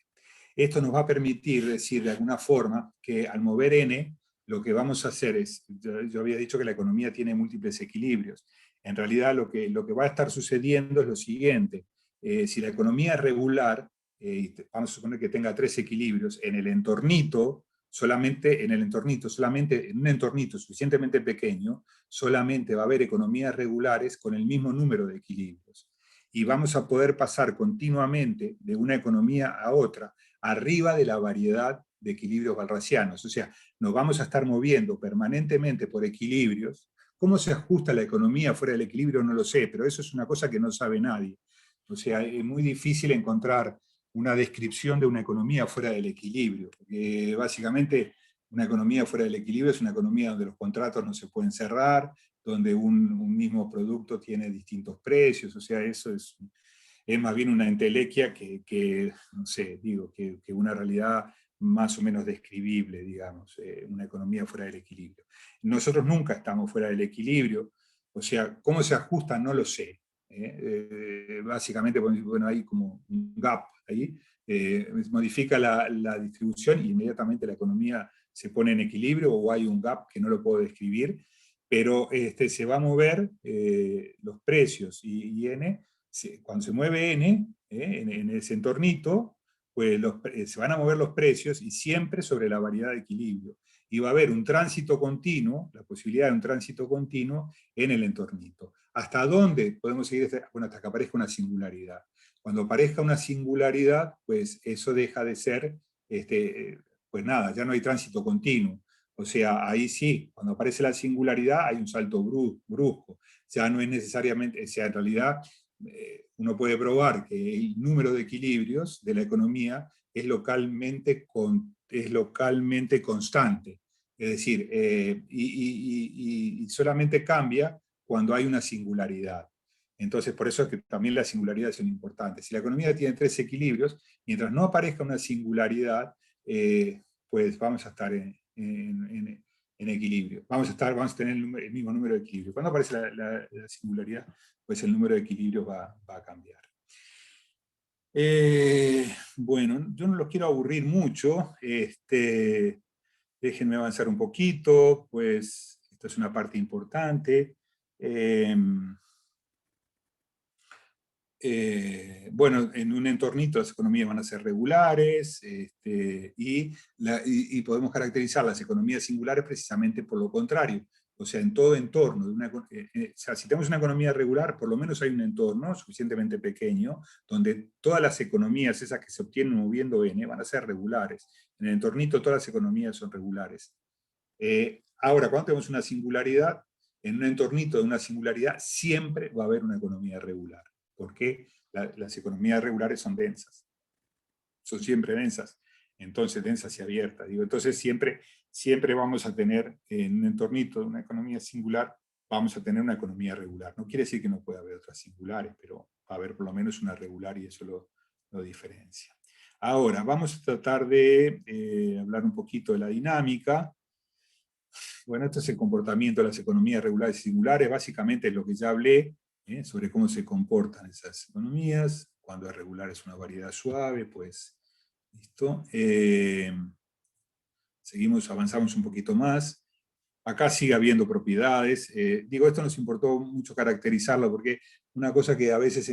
Esto nos va a permitir decir de alguna forma que al mover n, lo que vamos a hacer es, yo había dicho que la economía tiene múltiples equilibrios. En realidad lo que va a estar sucediendo es lo siguiente. Si la economía es regular, vamos a suponer que tenga 3 equilibrios, en el entornito, solamente en un entornito suficientemente pequeño, solamente va a haber economías regulares con el mismo número de equilibrios. Y vamos a poder pasar continuamente de una economía a otra, arriba de la variedad de equilibrios walrasianos. O sea, nos vamos a estar moviendo permanentemente por equilibrios. ¿Cómo se ajusta la economía fuera del equilibrio? No lo sé, pero eso es una cosa que no sabe nadie. O sea, es muy difícil encontrar una descripción de una economía fuera del equilibrio, porque básicamente Una economía fuera del equilibrio es una economía donde los contratos no se pueden cerrar, donde un mismo producto tiene distintos precios, o sea, eso es más bien una entelequia que no sé, digo, que una realidad más o menos describible, digamos, una economía fuera del equilibrio. Nosotros nunca estamos fuera del equilibrio, o sea, cómo se ajusta no lo sé. Básicamente, bueno, hay como un gap ahí, modifica la distribución y inmediatamente la economía se pone en equilibrio o hay un gap que no lo puedo describir, pero se va a mover los precios y N, cuando se mueve N, en ese entornito, pues se van a mover los precios y siempre sobre la variedad de equilibrio. Y va a haber un tránsito continuo, la posibilidad de un tránsito continuo en el entornito. ¿Hasta dónde podemos seguir? Bueno, hasta que aparezca una singularidad. Cuando aparezca una singularidad, pues eso deja de ser, pues nada, ya no hay tránsito continuo. O sea, ahí sí, cuando aparece la singularidad hay un salto brusco. Ya no es necesariamente, o sea, en realidad uno puede probar que el número de equilibrios de la economía es localmente constante. Es decir, y solamente cambia cuando hay una singularidad. Entonces, por eso es que también las singularidades son importantes. Si la economía tiene tres equilibrios, mientras no aparezca una singularidad, pues vamos a estar en equilibrio. Vamos a tener el mismo número de equilibrios. Cuando aparece la singularidad, pues el número de equilibrios va a cambiar. Bueno, yo no los quiero aburrir mucho. Déjenme avanzar un poquito, pues esto es una parte importante. Bueno, en un entornito las economías van a ser regulares y podemos caracterizar las economías singulares precisamente por lo contrario. O sea, en todo entorno, o sea, si tenemos una economía regular, por lo menos hay un entorno suficientemente pequeño donde todas las economías, esas que se obtienen moviendo N, van a ser regulares. En el entornito todas las economías son regulares. Ahora, cuando tenemos una singularidad, en un entornito de una singularidad siempre va a haber una economía regular, porque las economías regulares son densas, son siempre densas, entonces densas y abiertas. Digo, entonces siempre vamos a tener en un entornito de una economía singular, vamos a tener una economía regular. No quiere decir que no pueda haber otras singulares, pero va a haber por lo menos una regular y eso lo diferencia. Ahora, vamos a tratar de hablar un poquito de la dinámica. Bueno, esto es el comportamiento de las economías regulares y singulares, básicamente es lo que ya hablé, sobre cómo se comportan esas economías. Cuando es regular es una variedad suave, pues listo. Seguimos, avanzamos un poquito más. Acá sigue habiendo propiedades. Digo, esto nos importó mucho caracterizarlo porque una cosa que a veces,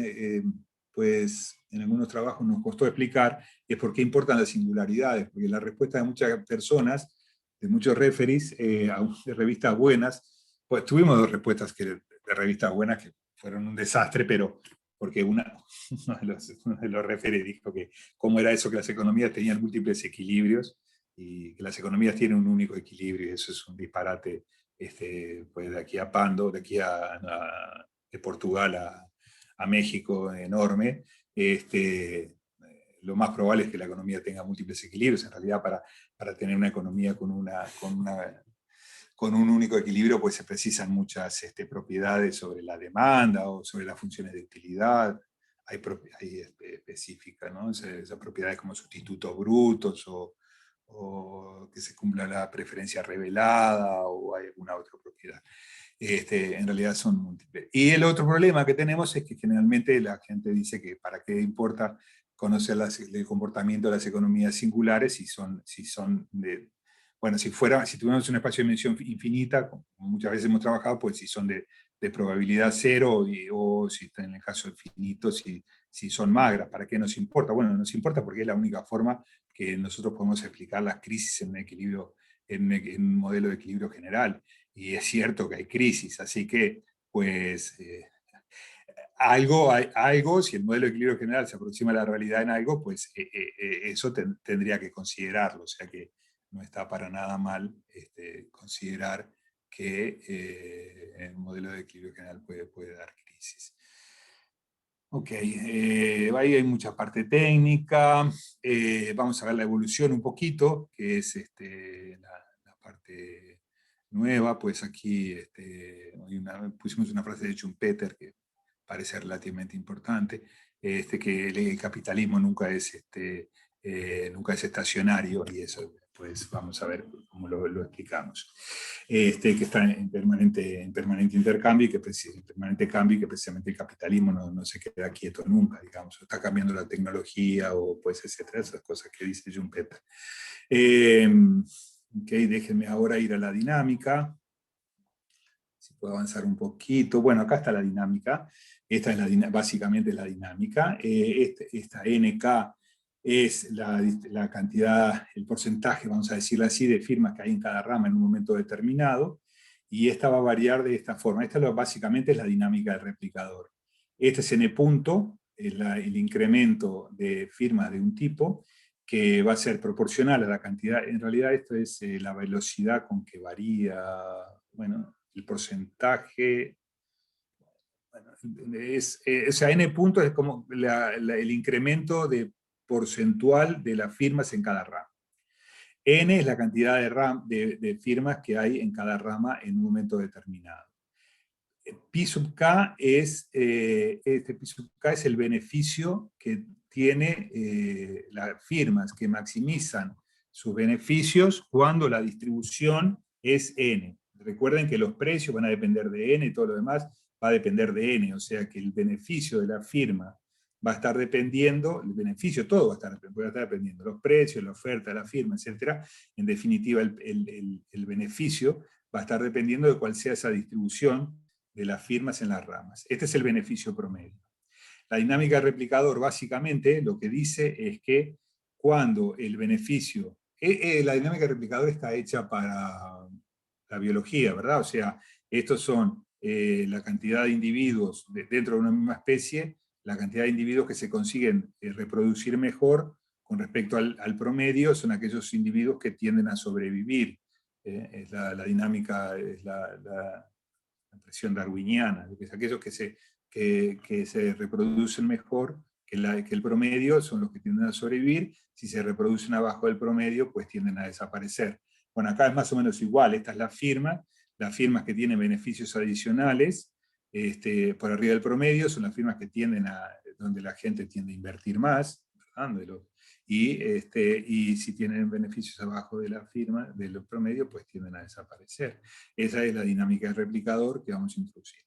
pues en algunos trabajos nos costó explicar es por qué importan las singularidades, porque la respuesta de muchas personas, de muchos referees, de revistas buenas, pues tuvimos dos respuestas de revistas buenas que fueron un desastre, pero porque uno de los referees dijo que cómo era eso que las economías tenían múltiples equilibrios, y que las economías tienen un único equilibrio, y eso es un disparate, pues de aquí a Pando, de Portugal a México enorme. Lo más probable es que la economía tenga múltiples equilibrios. En realidad, para tener una economía con un único equilibrio, pues se precisan muchas propiedades sobre la demanda o sobre las funciones de utilidad. Hay específicas, ¿no? Esas propiedades como sustitutos brutos o que se cumpla la preferencia revelada o hay alguna otra propiedad. En realidad son múltiples. Y el otro problema que tenemos es que generalmente la gente dice que para qué importa conocer el comportamiento de las economías singulares si son bueno, si tuviéramos un espacio de dimensión infinita, como muchas veces hemos trabajado, pues si son de probabilidad cero o si en el caso del finito, si son magras, ¿para qué nos importa? Bueno, nos importa porque es la única forma que nosotros podemos explicar las crisis en un equilibrio, en un modelo de equilibrio general. Y es cierto que hay crisis, así que, pues, algo, si el modelo de equilibrio general se aproxima a la realidad en algo, pues eso tendría que considerarlo. O sea que no está para nada mal considerar que el modelo de equilibrio general puede dar crisis. Ok, ahí hay mucha parte técnica. Vamos a ver la evolución un poquito, que es nueva, pues aquí pusimos una frase de Schumpeter que parece relativamente importante, que el capitalismo nunca es estacionario, y eso pues vamos a ver cómo lo explicamos. Que está en permanente intercambio y que permanente cambio, y que precisamente el capitalismo no se queda quieto nunca, digamos, está cambiando la tecnología o pues etcétera, esas cosas que dice Schumpeter. Déjenme ahora ir a la dinámica. Si puedo avanzar un poquito. Bueno, acá está la dinámica. Esta es básicamente la dinámica. Esta NK es la cantidad, el porcentaje, vamos a decirlo así, de firmas que hay en cada rama en un momento determinado, y esta va a variar de esta forma. Esta básicamente es la dinámica del replicador. Este es N punto, el incremento de firmas de un tipo, que va a ser proporcional a la cantidad. En realidad esto es la velocidad con que varía, bueno, el porcentaje. Bueno, o sea, N puntos es como el incremento porcentual de las firmas en cada rama. N es la cantidad de firmas que hay en cada rama en un momento determinado. Pi sub k es el beneficio que tiene las firmas que maximizan sus beneficios cuando la distribución es N. Recuerden que los precios van a depender de N y todo lo demás va a depender de N, o sea que el beneficio de la firma va a estar dependiendo, el beneficio todo va a estar dependiendo, los precios, la oferta de la firma, etc. En definitiva, el beneficio va a estar dependiendo de cuál sea esa distribución de las firmas en las ramas. Este es el beneficio promedio. La dinámica del replicador básicamente lo que dice es que cuando el beneficio, la dinámica del replicador está hecha para la biología, ¿verdad? O sea, estos son la cantidad de individuos dentro de una misma especie, la cantidad de individuos que se consiguen reproducir mejor con respecto al promedio, son aquellos individuos que tienden a sobrevivir. Es la dinámica, es la presión darwiniana, que es aquellos que se reproducen mejor que el promedio, son los que tienden a sobrevivir. Si se reproducen abajo del promedio, pues tienden a desaparecer. Bueno, acá es más o menos igual. Esta es la firma. Las firmas que tienen beneficios adicionales por arriba del promedio son las firmas que donde la gente tiende a invertir más, ¿verdad? Y si tienen beneficios abajo de la firma, de los promedios, pues tienden a desaparecer. Esa es la dinámica del replicador que vamos a introducir.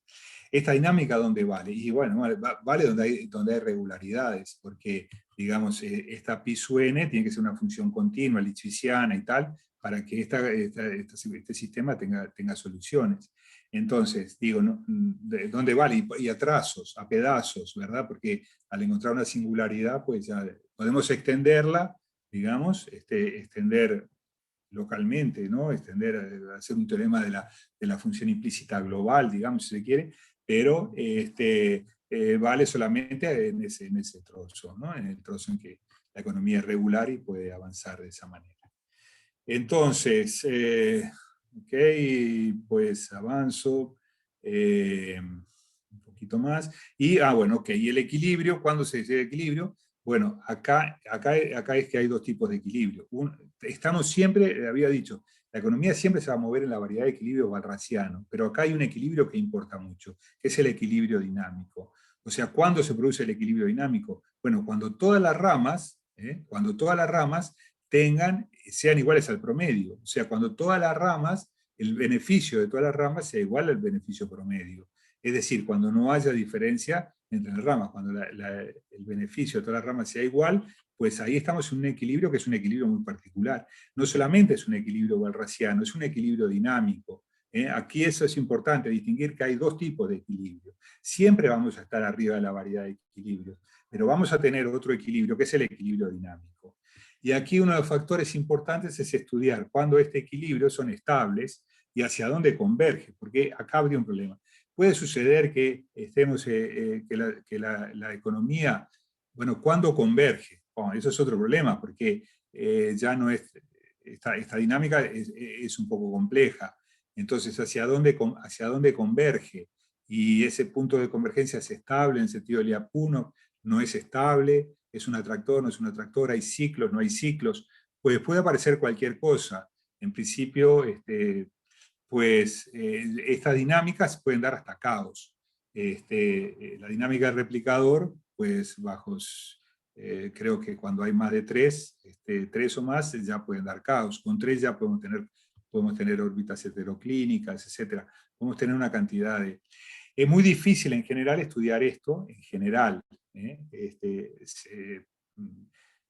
Esta dinámica, ¿dónde vale? Y bueno, vale donde hay regularidades, porque, digamos, esta pi sub n tiene que ser una función continua, lipschitziana y tal, para que este sistema tenga soluciones. Entonces, digo, ¿dónde vale? Y a trazos, a pedazos, ¿verdad? Porque al encontrar una singularidad, pues ya podemos extenderla, digamos, extender localmente, ¿no? Hacer un teorema de la función implícita global, digamos, si se quiere, pero vale solamente en ese trozo, ¿no? En el trozo en que la economía es regular y puede avanzar de esa manera. Entonces, ok, pues avanzo un poquito más. Y, bueno, ok, y el equilibrio, ¿cuándo se dice equilibrio? Bueno, acá es que hay dos tipos de equilibrio. Estamos siempre, había dicho, la economía siempre se va a mover en la variedad de equilibrio walrasiano, pero acá hay un equilibrio que importa mucho, que es el equilibrio dinámico. O sea, ¿cuándo se produce el equilibrio dinámico? Bueno, cuando todas las ramas sean iguales al promedio. O sea, cuando todas las ramas, el beneficio de todas las ramas sea igual al beneficio promedio. Es decir, cuando no haya diferencia entre las ramas, cuando el beneficio de todas las ramas sea igual, pues ahí estamos en un equilibrio que es un equilibrio muy particular. No solamente es un equilibrio walrasiano, es un equilibrio dinámico. Aquí eso es importante, distinguir que hay dos tipos de equilibrio. Siempre vamos a estar arriba de la variedad de equilibrios, pero vamos a tener otro equilibrio, que es el equilibrio dinámico. Y aquí uno de los factores importantes es estudiar cuándo este equilibrio son estables y hacia dónde converge, porque acá habría un problema. Puede suceder que la economía, bueno, ¿cuándo converge? Bueno, eso es otro problema, porque ya no es, esta dinámica es un poco compleja. Entonces, ¿hacia dónde converge? Y ese punto de convergencia es estable, en el sentido de Lyapunov, no es estable, es un atractor, no es un atractor, hay ciclos, no hay ciclos, pues puede aparecer cualquier cosa. en principio, pues estas dinámicas pueden dar hasta caos. La dinámica del replicador, pues creo que cuando hay más de tres o más, ya pueden dar caos. Con tres ya podemos tener órbitas heteroclínicas, etcétera. Podemos tener una cantidad de... Es muy difícil en general estudiar esto, en general.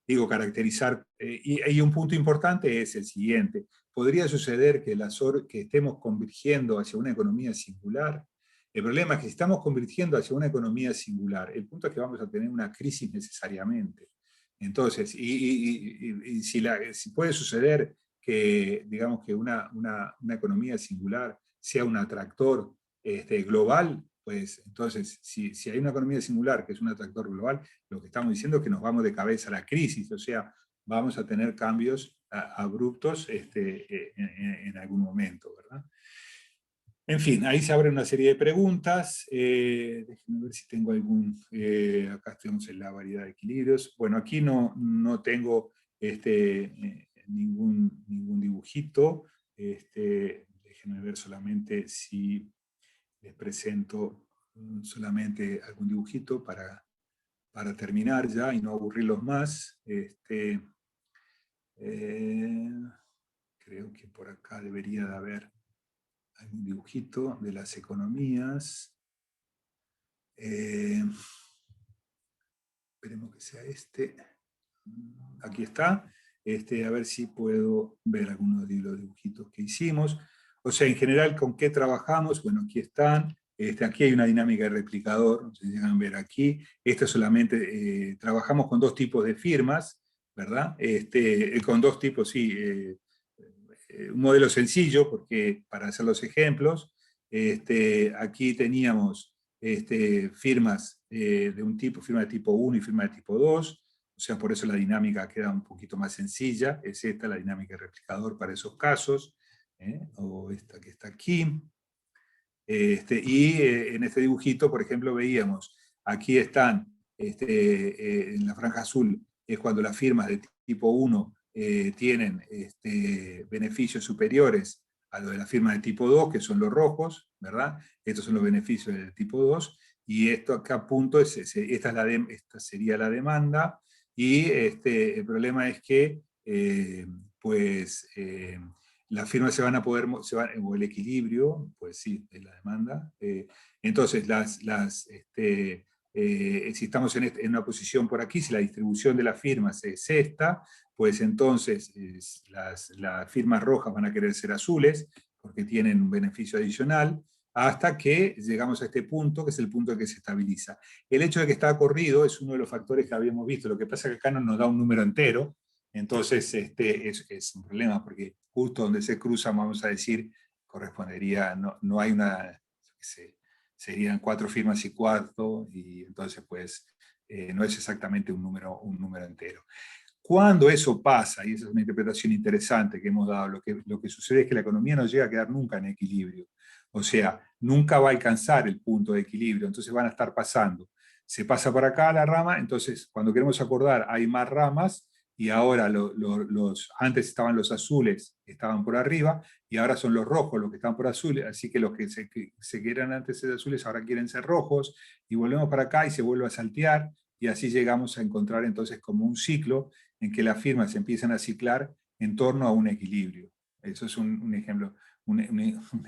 Digo, caracterizar, y un punto importante es el siguiente. ¿Podría suceder que estemos convergiendo hacia una economía singular? El problema es que si estamos convirtiendo hacia una economía singular, el punto es que vamos a tener una crisis necesariamente. Entonces, si puede suceder que, digamos, que una economía singular sea un atractor global, pues entonces, si hay una economía singular que es un atractor global, lo que estamos diciendo es que nos vamos de cabeza a la crisis, o sea, vamos a tener cambios abruptos en algún momento, ¿verdad? En fin, ahí se abre una serie de preguntas. Déjenme ver si tengo algún... acá tenemos en la variedad de equilibrios. Bueno, aquí no tengo ningún dibujito. Déjenme ver solamente si les presento solamente algún dibujito para terminar ya y no aburrirlos más. Creo que por acá debería de haber algún dibujito de las economías. Esperemos que sea este. Aquí está. A ver si puedo ver algunos de los dibujitos que hicimos. O sea, en general, ¿con qué trabajamos? Bueno, aquí están. Aquí hay una dinámica de replicador, no sé si llegan a ver aquí. Esto solamente trabajamos con dos tipos de firmas, ¿verdad? Con dos tipos, sí. Un modelo sencillo, porque para hacer los ejemplos, aquí teníamos firmas de un tipo, firma de tipo 1 y firma de tipo 2, o sea, por eso la dinámica queda un poquito más sencilla, es esta la dinámica de replicador para esos casos, o esta que está aquí. En este dibujito, por ejemplo, veíamos, aquí están, en la franja azul, es cuando las firmas de tipo 1 tienen beneficios superiores a los de las firmas de tipo 2, que son los rojos, ¿verdad? Estos son los beneficios del tipo 2, y esto acá punto, esta sería la demanda, y el problema es que, las firmas se van a poder, o el equilibrio, pues sí, de la demanda. Entonces, si estamos en una posición por aquí, si la distribución de las firmas es esta, pues entonces las firmas rojas van a querer ser azules, porque tienen un beneficio adicional, hasta que llegamos a este punto, que es el punto en que se estabiliza. El hecho de que está corrido es uno de los factores que habíamos visto, lo que pasa es que acá no nos da un número entero, entonces es un problema, porque justo donde se cruzan, vamos a decir, correspondería, no hay una, serían 4 firmas y cuarto, y entonces pues no es exactamente un número entero. Cuando eso pasa, y esa es una interpretación interesante que hemos dado, lo que sucede es que la economía no llega a quedar nunca en equilibrio. O sea, nunca va a alcanzar el punto de equilibrio, entonces van a estar pasando. Se pasa por acá la rama, entonces cuando queremos acordar hay más ramas, y ahora antes estaban los azules, estaban por arriba, y ahora son los rojos los que están por azules, así que los que se querían antes ser azules ahora quieren ser rojos, y volvemos para acá y se vuelve a saltear, y así llegamos a encontrar entonces como un ciclo en que las firmas se empiezan a ciclar en torno a un equilibrio. Eso es un ejemplo, un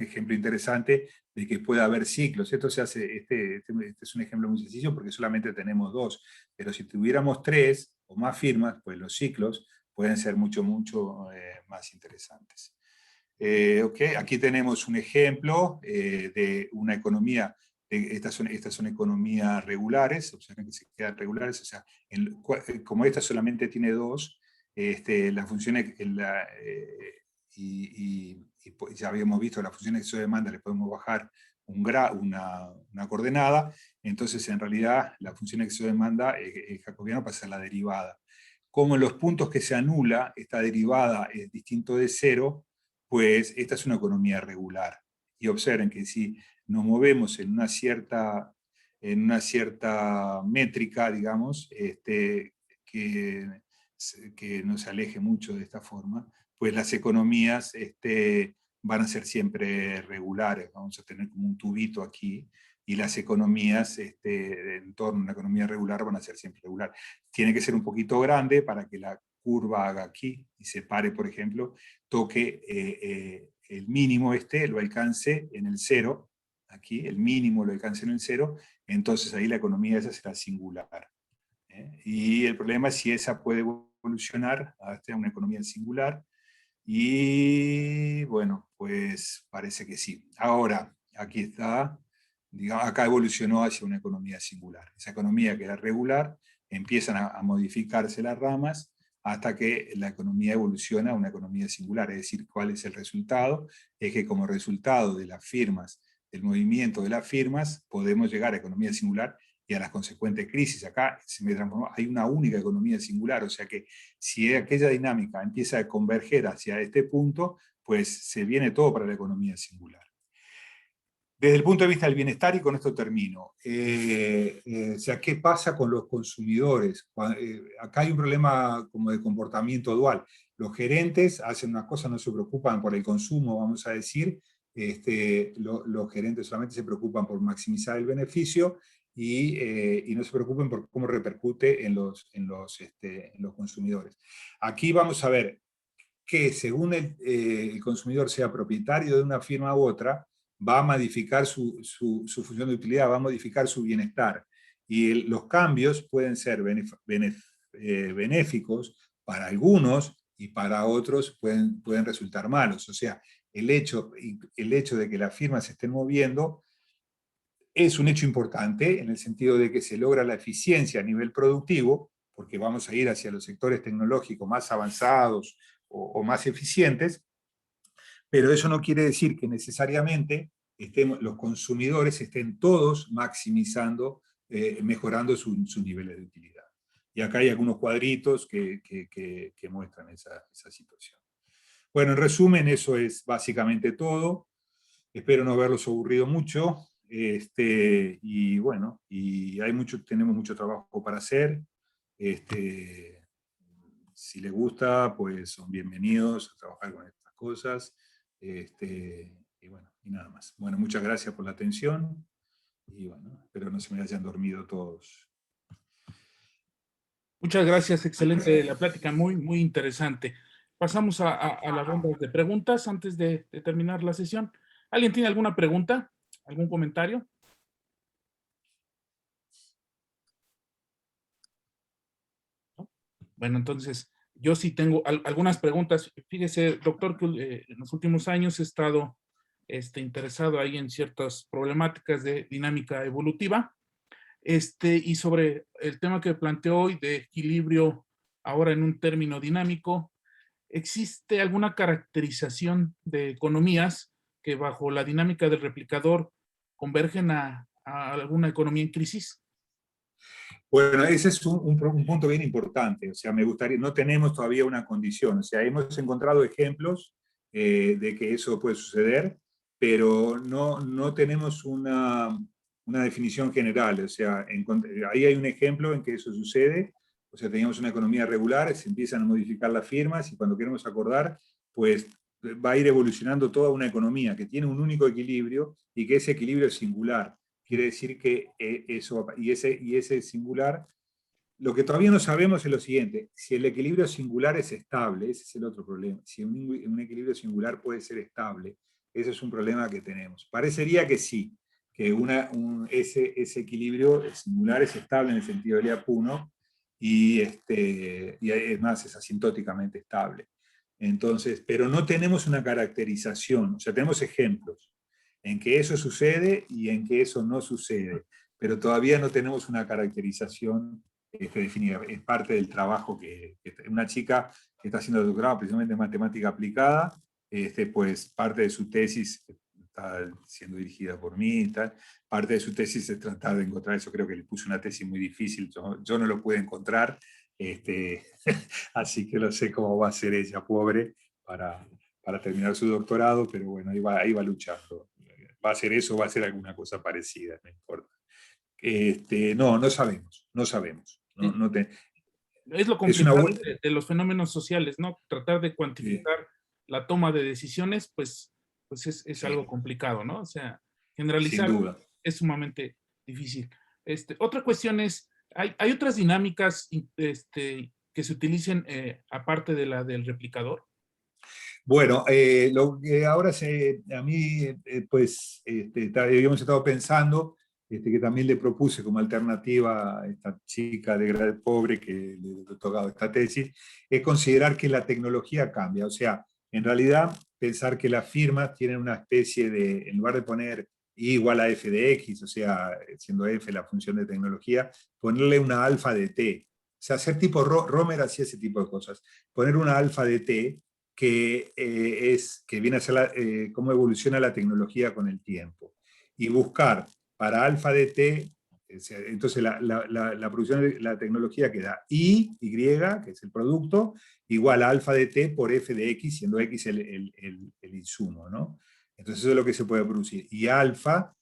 ejemplo interesante de que puede haber ciclos. Esto se hace, este es un ejemplo muy sencillo porque solamente tenemos 2, pero si tuviéramos 3 o más firmas, pues los ciclos pueden ser mucho más interesantes. Okay. Aquí tenemos un ejemplo de una economía. Estas son economías regulares, observen que se quedan regulares, o sea, como esta solamente tiene 2, la función, pues ya habíamos visto, la función de exceso de demanda le podemos bajar una coordenada, entonces en realidad la función de exceso de demanda jacobiano pasa a la derivada. Como en los puntos que se anula, esta derivada es distinto de 0, pues esta es una economía regular. Y observen que si nos movemos en una cierta métrica, digamos, que no se aleje mucho de esta forma, pues las economías van a ser siempre regulares. Vamos a tener como un tubito aquí, y las economías en torno a una economía regular van a ser siempre regular. Tiene que ser un poquito grande para que la curva haga aquí y se pare, por ejemplo, toque el mínimo lo alcance en el cero, aquí el mínimo lo alcance en el cero, entonces ahí la economía esa será singular. Y el problema es si esa puede evolucionar hasta una economía singular, y bueno, pues parece que sí. Ahora, aquí está, digamos, acá evolucionó hacia una economía singular. Esa economía que era regular, empiezan a modificarse las ramas hasta que la economía evoluciona a una economía singular. Es decir, ¿cuál es el resultado? Es que como resultado de las firmas, del movimiento de las firmas, podemos llegar a economía singular y a las consecuentes crisis. Acá se me transformó, hay una única economía singular, o sea que si aquella dinámica empieza a converger hacia este punto, pues se viene todo para la economía singular. Desde el punto de vista del bienestar, y con esto termino, o sea, ¿qué pasa con los consumidores? Acá hay un problema como de comportamiento dual. Los gerentes hacen una cosa, no se preocupan por el consumo, vamos a decir, los gerentes solamente se preocupan por maximizar el beneficio y no se preocupen por cómo repercute en los consumidores. Aquí vamos a ver que según el consumidor sea propietario de una firma u otra, va a modificar su función de utilidad, va a modificar su bienestar. Y los cambios pueden ser benéficos para algunos y para otros pueden resultar malos. O sea, el hecho de que las firmas se estén moviendo es un hecho importante en el sentido de que se logra la eficiencia a nivel productivo, porque vamos a ir hacia los sectores tecnológicos más avanzados o más eficientes, pero eso no quiere decir que necesariamente los consumidores estén todos maximizando, mejorando sus niveles de utilidad. Y acá hay algunos cuadritos que muestran esa situación. Bueno, en resumen, eso es básicamente todo. Espero no haberlos aburrido mucho. Y bueno, tenemos mucho trabajo para hacer. Si les gusta, pues son bienvenidos a trabajar con estas cosas. Y bueno, y nada más. Bueno, muchas gracias por la atención. Y bueno, espero no se me hayan dormido todos. Muchas gracias, excelente la plática, muy, muy interesante. Pasamos a la ronda de preguntas antes de terminar la sesión. ¿Alguien tiene alguna pregunta? ¿Algún comentario? ¿No? Bueno, entonces, yo sí tengo algunas preguntas. Fíjese, doctor, que en los últimos años he estado interesado ahí en ciertas problemáticas de dinámica evolutiva. Y sobre el tema que planteó hoy de equilibrio ahora en un término dinámico, ¿existe alguna caracterización de economías que bajo la dinámica del replicador convergen a alguna economía en crisis? Bueno, ese es un punto bien importante. O sea, me gustaría, no tenemos todavía una condición. O sea, hemos encontrado ejemplos de que eso puede suceder, pero no tenemos una definición general. O sea, ahí hay un ejemplo en que eso sucede. O sea, teníamos una economía regular, se empiezan a modificar las firmas y cuando queremos acordar, pues va a ir evolucionando toda una economía que tiene un único equilibrio y que ese equilibrio es singular. Quiere decir que ese singular, lo que todavía no sabemos es lo siguiente: si el equilibrio singular es estable, ese es el otro problema. Si un equilibrio singular puede ser estable, ese es un problema que tenemos. Parecería que sí, que ese equilibrio singular es estable en el sentido de Lyapunov y es más, es asintóticamente estable. Entonces, pero no tenemos una caracterización, o sea, tenemos ejemplos en que eso sucede y en que eso no sucede, pero todavía no tenemos una caracterización definida. Es parte del trabajo que una chica que está haciendo doctorado precisamente en matemática aplicada, pues parte de su tesis está siendo dirigida por mí y tal. Parte de su tesis es tratar de encontrar eso. Creo que le puse una tesis muy difícil, yo no lo pude encontrar, así que no sé cómo va a ser ella, pobre, para terminar su doctorado, pero bueno, ahí va luchando. Va a ser eso, va a ser alguna cosa parecida, no importa. No sabemos, no sabemos. Es lo Es una complicado de los fenómenos sociales, ¿no? Tratar de cuantificar la toma de decisiones, pues es Sí, algo complicado, ¿no? O sea, sin generalizar duda. es sumamente difícil. Otra cuestión es, ¿hay otras dinámicas que se utilicen aparte de la del replicador? Bueno, lo que ahora a mí, pues, habíamos estado pensando, que también le propuse como alternativa a esta chica de grado pobre que le ha tocado esta tesis, es considerar que la tecnología cambia. O sea, en realidad, pensar que las firmas tienen una especie de, en lugar de poner I igual a f de x, o sea, siendo f la función de tecnología, ponerle una alfa de t. O sea, hacer tipo Romer hacía ese tipo de cosas. Poner una alfa de t que viene a ser cómo evoluciona la tecnología con el tiempo. Y buscar para alfa de t, entonces la producción de la tecnología queda y, que es el producto, igual a alfa de t por f de x, siendo x el insumo, ¿no? Entonces eso es lo que se puede producir. Y alfa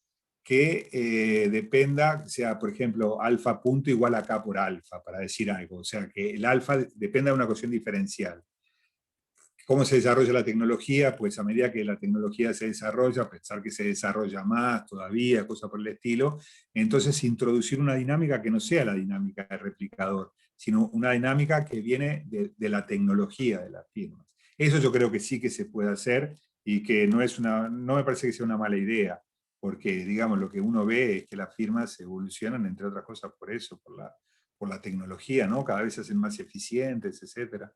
que dependa, sea, por ejemplo, alfa punto igual a k por alfa, para decir algo. O sea, que el alfa dependa de una ecuación diferencial. ¿Cómo se desarrolla la tecnología? Pues a medida que la tecnología se desarrolla, pensar que se desarrolla más todavía, cosas por el estilo, entonces introducir una dinámica que no sea la dinámica del replicador, sino una dinámica que viene de la tecnología de las firmas. Eso yo creo que sí que se puede hacer y que no me parece que sea una mala idea, porque digamos lo que uno ve es que las firmas evolucionan, entre otras cosas, por eso, por la tecnología, ¿no? Cada vez se hacen más eficientes, etcétera.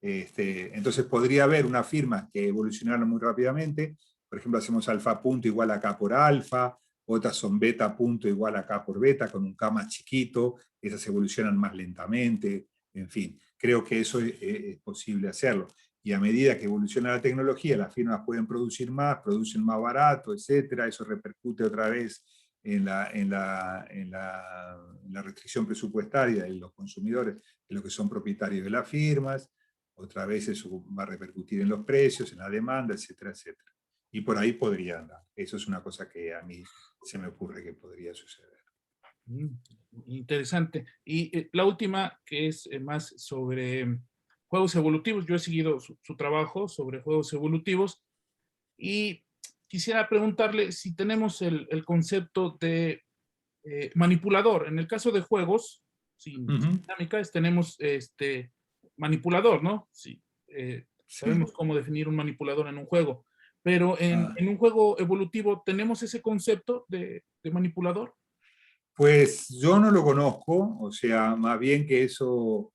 Entonces podría haber una firma que evolucionaron muy rápidamente, por ejemplo hacemos alfa punto igual a k por alfa, otras son beta punto igual a k por beta, con un k más chiquito, esas evolucionan más lentamente, en fin, creo que eso es posible hacerlo. Y a medida que evoluciona la tecnología, las firmas pueden producir más, producen más barato, etcétera, eso repercute otra vez en la restricción presupuestaria de los consumidores, de los que son propietarios de las firmas. Otra vez eso va a repercutir en los precios, en la demanda, etcétera, etcétera. Y por ahí podría andar. Eso es una cosa que a mí se me ocurre que podría suceder. Mm, Interesante. Y la última, que es más sobre juegos evolutivos. Yo he seguido su trabajo sobre juegos evolutivos y quisiera preguntarle si tenemos el concepto de manipulador. En el caso de juegos, sin dinámicas, tenemos manipulador, ¿no? Sí, Sí. sabemos cómo definir un manipulador en un juego, pero Ah, en un juego evolutivo, ¿tenemos ese concepto de manipulador? pues yo no lo conozco, o sea, más bien que eso,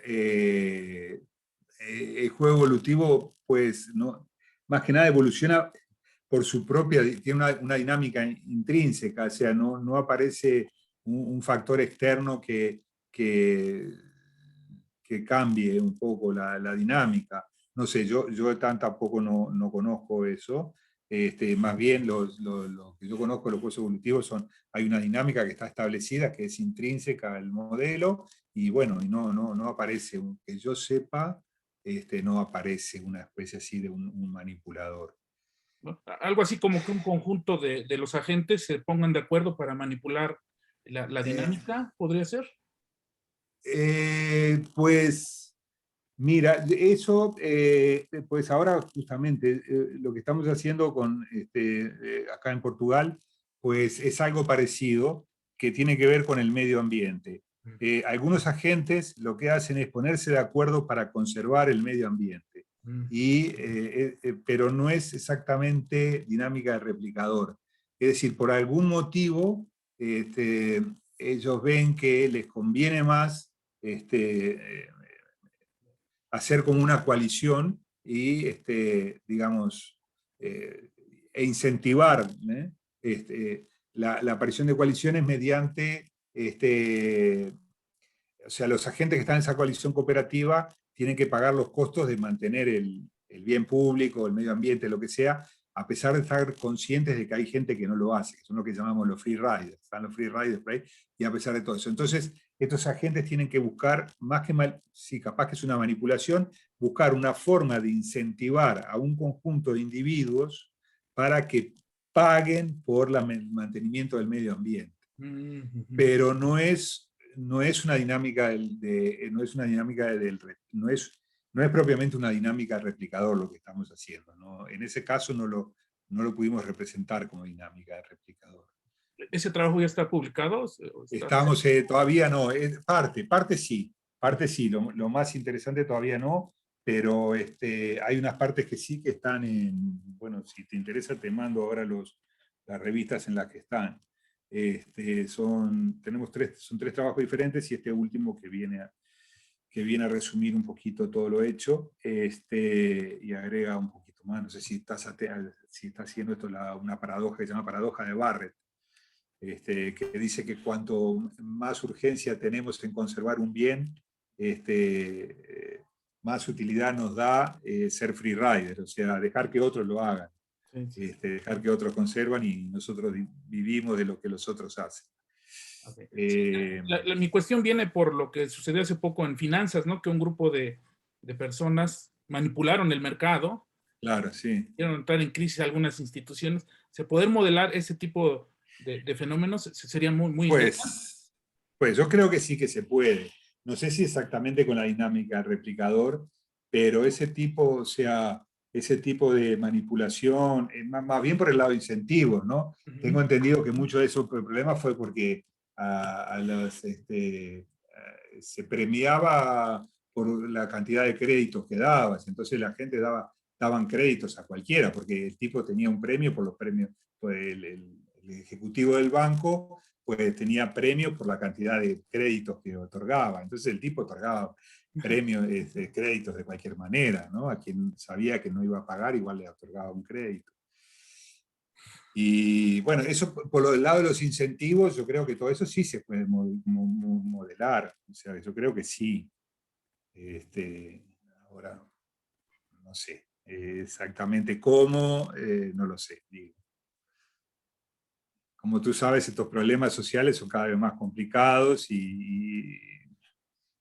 el juego evolutivo, pues, no, más que nada evoluciona por su propia, tiene una dinámica intrínseca, o sea, no aparece un factor externo que, que cambie un poco la dinámica. No sé, yo tampoco no conozco eso. Más bien lo que yo conozco de los juegos evolutivos hay una dinámica que está establecida, que es intrínseca al modelo, y bueno, y no aparece, que yo sepa, no aparece una especie así de un manipulador. ¿No? Algo así como que un conjunto de los agentes se pongan de acuerdo para manipular la Eh, dinámica, ¿podría ser? pues mira, eso, pues ahora justamente lo que estamos haciendo acá en Portugal, pues es algo parecido que tiene que ver con el medio ambiente. Algunos agentes lo que hacen es ponerse de acuerdo para conservar el medio ambiente, Mm, pero no es exactamente dinámica de replicador. Es decir, por algún motivo, ellos ven que les conviene más hacer como una coalición y, digamos, e incentivar la aparición de coaliciones mediante, o sea, los agentes que están en esa coalición cooperativa tienen que pagar los costos de mantener el bien público, el medio ambiente, lo que sea, a pesar de estar conscientes de que hay gente que no lo hace, que son lo que llamamos los free riders, están los free riders por ahí, y a pesar de todo eso. Entonces, estos agentes tienen que buscar, más que si capaz que es una manipulación, buscar una forma de incentivar a un conjunto de individuos para que paguen por el mantenimiento del medio ambiente. mm, mm, Pero no es una dinámica no es una dinámica no es propiamente una dinámica de replicador lo que estamos haciendo, ¿no? En ese caso no lo pudimos representar como dinámica de replicador. ¿Ese trabajo ya está publicado? Estamos, todavía no, parte sí, lo más interesante todavía no, pero hay unas partes que sí que están bueno, si te interesa te mando ahora las revistas en las que están. Son tres trabajos diferentes y este último que viene a resumir un poquito todo lo hecho, y agrega un poquito más. No sé si estás haciendo esto una paradoja que se llama paradoja de Barrett, que dice que cuanto más urgencia tenemos en conservar un bien, más utilidad nos da ser free rider, o sea, dejar que otros lo hagan, Sí, sí. dejar que otros conservan y nosotros vivimos de lo que los otros hacen. Okay. Sí, mi cuestión viene por lo que sucedió hace poco en finanzas, ¿no? Que un grupo de personas manipularon el mercado, Claro, sí. hicieron entrar en crisis algunas instituciones. Poder modelar ese tipo de fenómenos sería muy, muy interesante. Pues yo creo que sí que se puede. No sé si exactamente con la dinámica del replicador, pero ese tipo, o sea, ese tipo de manipulación, más bien por el lado de incentivos, ¿no? Tengo entendido que mucho de eso, el problema fue porque se premiaba por la cantidad de créditos que dabas, entonces la gente daban créditos a cualquiera, porque el tipo tenía un premio por los premios, pues el ejecutivo del banco pues tenía premios por la cantidad de créditos que otorgaba. Entonces el tipo otorgaba premios, créditos de cualquier manera, ¿no? A quien sabía que no iba a pagar, igual le otorgaba un crédito. Y bueno, eso por lo del lado de los incentivos, yo creo que todo eso sí se puede modelar. O sea, yo creo que sí. Ahora, no sé exactamente cómo, no lo sé. Digo. Como tú sabes, estos problemas sociales son cada vez más complicados y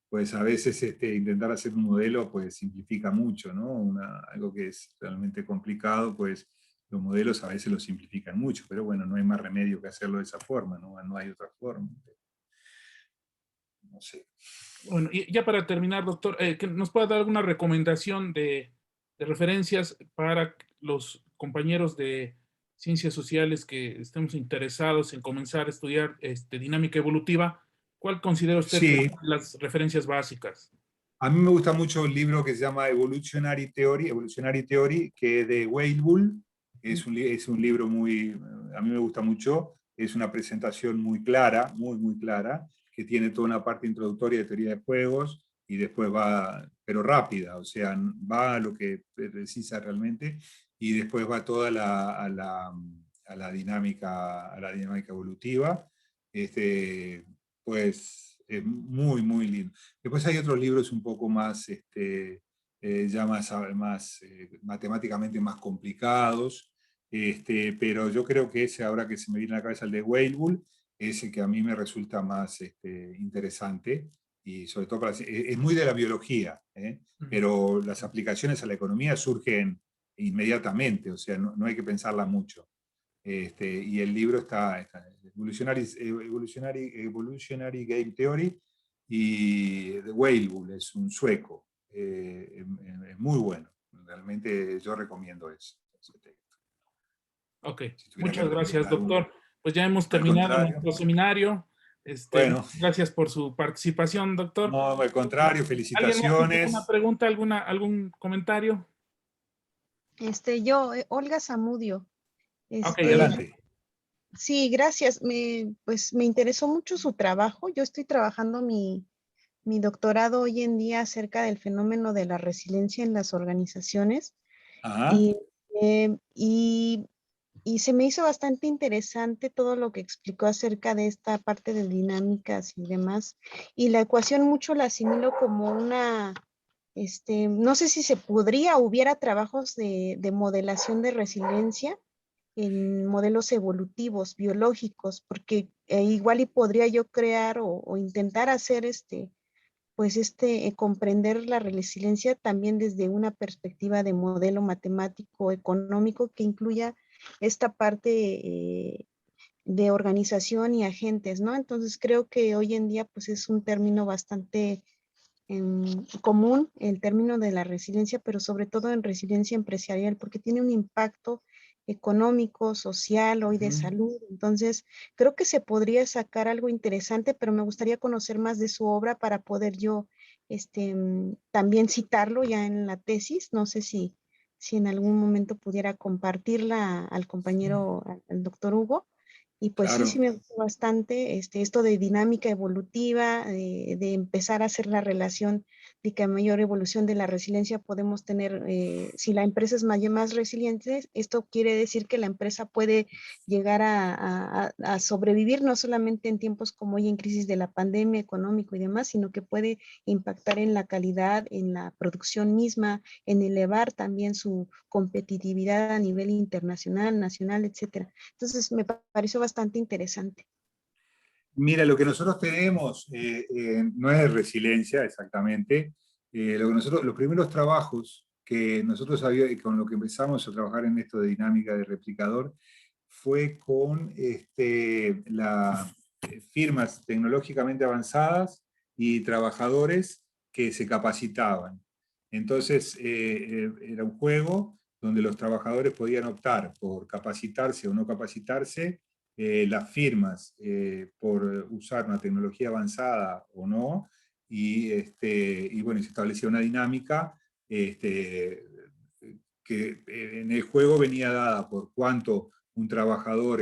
pues a veces intentar hacer un modelo pues simplifica mucho, ¿no? Algo que es realmente complicado, pues los modelos a veces lo simplifican mucho, pero bueno, no hay más remedio que hacerlo de esa forma, ¿no? No hay otra forma. No sé. Bueno, y ya para terminar, doctor, que nos pueda dar alguna recomendación de referencias para los compañeros de ciencias sociales que estemos interesados en comenzar a estudiar dinámica evolutiva. ¿Cuál considera usted que Sí, son las referencias básicas? a mí me gusta mucho un libro que se llama Evolutionary Theory, que es de Weibull. Es un libro a mí me gusta mucho. Es una presentación muy clara, muy clara, que tiene toda una parte introductoria de teoría de juegos y después va, pero rápida, o sea, va a lo que precisa realmente y después va toda a la dinámica evolutiva. Pues es muy lindo. Después hay otros libros un poco más, ya más matemáticamente más complicados, pero yo creo que ese, ahora que se me viene a la cabeza el de Weibull, es el que a mí me resulta más interesante, y sobre todo es muy de la biología, pero las aplicaciones a la economía surgen inmediatamente, o sea, no hay que pensarla mucho. Y el libro está Evolutionary Game Theory, y de Weibull, es un sueco. Es muy bueno. Realmente yo recomiendo ese texto. Ok, Si tuviera que muchas gracias, recomendar uno. doctor. Pues ya hemos Al terminado contrario. nuestro seminario. Bueno, Muchas gracias por su participación, doctor. no, al contrario, ¿Alguien más tiene alguna felicitaciones. pregunta, algún comentario? Yo, Olga Zamudio. Ok, Este, adelante. Adelante. sí, gracias. Pues me interesó mucho su trabajo. Yo estoy trabajando mi doctorado hoy en día acerca del fenómeno de la resiliencia en las organizaciones Ajá. y, eh, y, y se me hizo bastante interesante todo lo que explicó acerca de esta parte de dinámicas y demás. Y la ecuación mucho la asimilo como no sé si se podría, hubiera trabajos de modelación de resiliencia en modelos evolutivos, biológicos, porque igual y podría yo crear o intentar hacer comprender la resiliencia también desde una perspectiva de modelo matemático económico que incluya esta parte de organización y agentes, ¿no? Entonces creo que hoy en día pues es un término bastante en común el término de la resiliencia, pero sobre todo en resiliencia empresarial, porque tiene un impacto económico, social, hoy de salud. Entonces, creo que se podría sacar algo interesante, pero me gustaría conocer más de su obra para poder yo también citarlo ya en la tesis. No sé si en algún momento pudiera compartirla al compañero, al doctor Hugo. Y pues sí, sí Claro. me gustó bastante esto de dinámica evolutiva, de empezar a hacer la relación de que a mayor evolución de la resiliencia podemos tener, si la empresa es más resiliente, esto quiere decir que la empresa puede llegar a sobrevivir no solamente en tiempos como hoy en crisis de la pandemia económico y demás, sino que puede impactar en la calidad, en la producción misma, en elevar también su competitividad a nivel internacional, nacional, etcétera. Entonces me pareció bastante interesante. Mira, lo que nosotros tenemos no es resiliencia exactamente. Lo que nosotros, los primeros trabajos que nosotros con lo que empezamos a trabajar en esto de dinámica de replicador fue con firmas tecnológicamente avanzadas y trabajadores que se capacitaban. Entonces, era un juego donde los trabajadores podían optar por capacitarse o no capacitarse, las firmas por usar una tecnología avanzada o no, y bueno, se establecía una dinámica que en el juego venía dada por cuánto un trabajador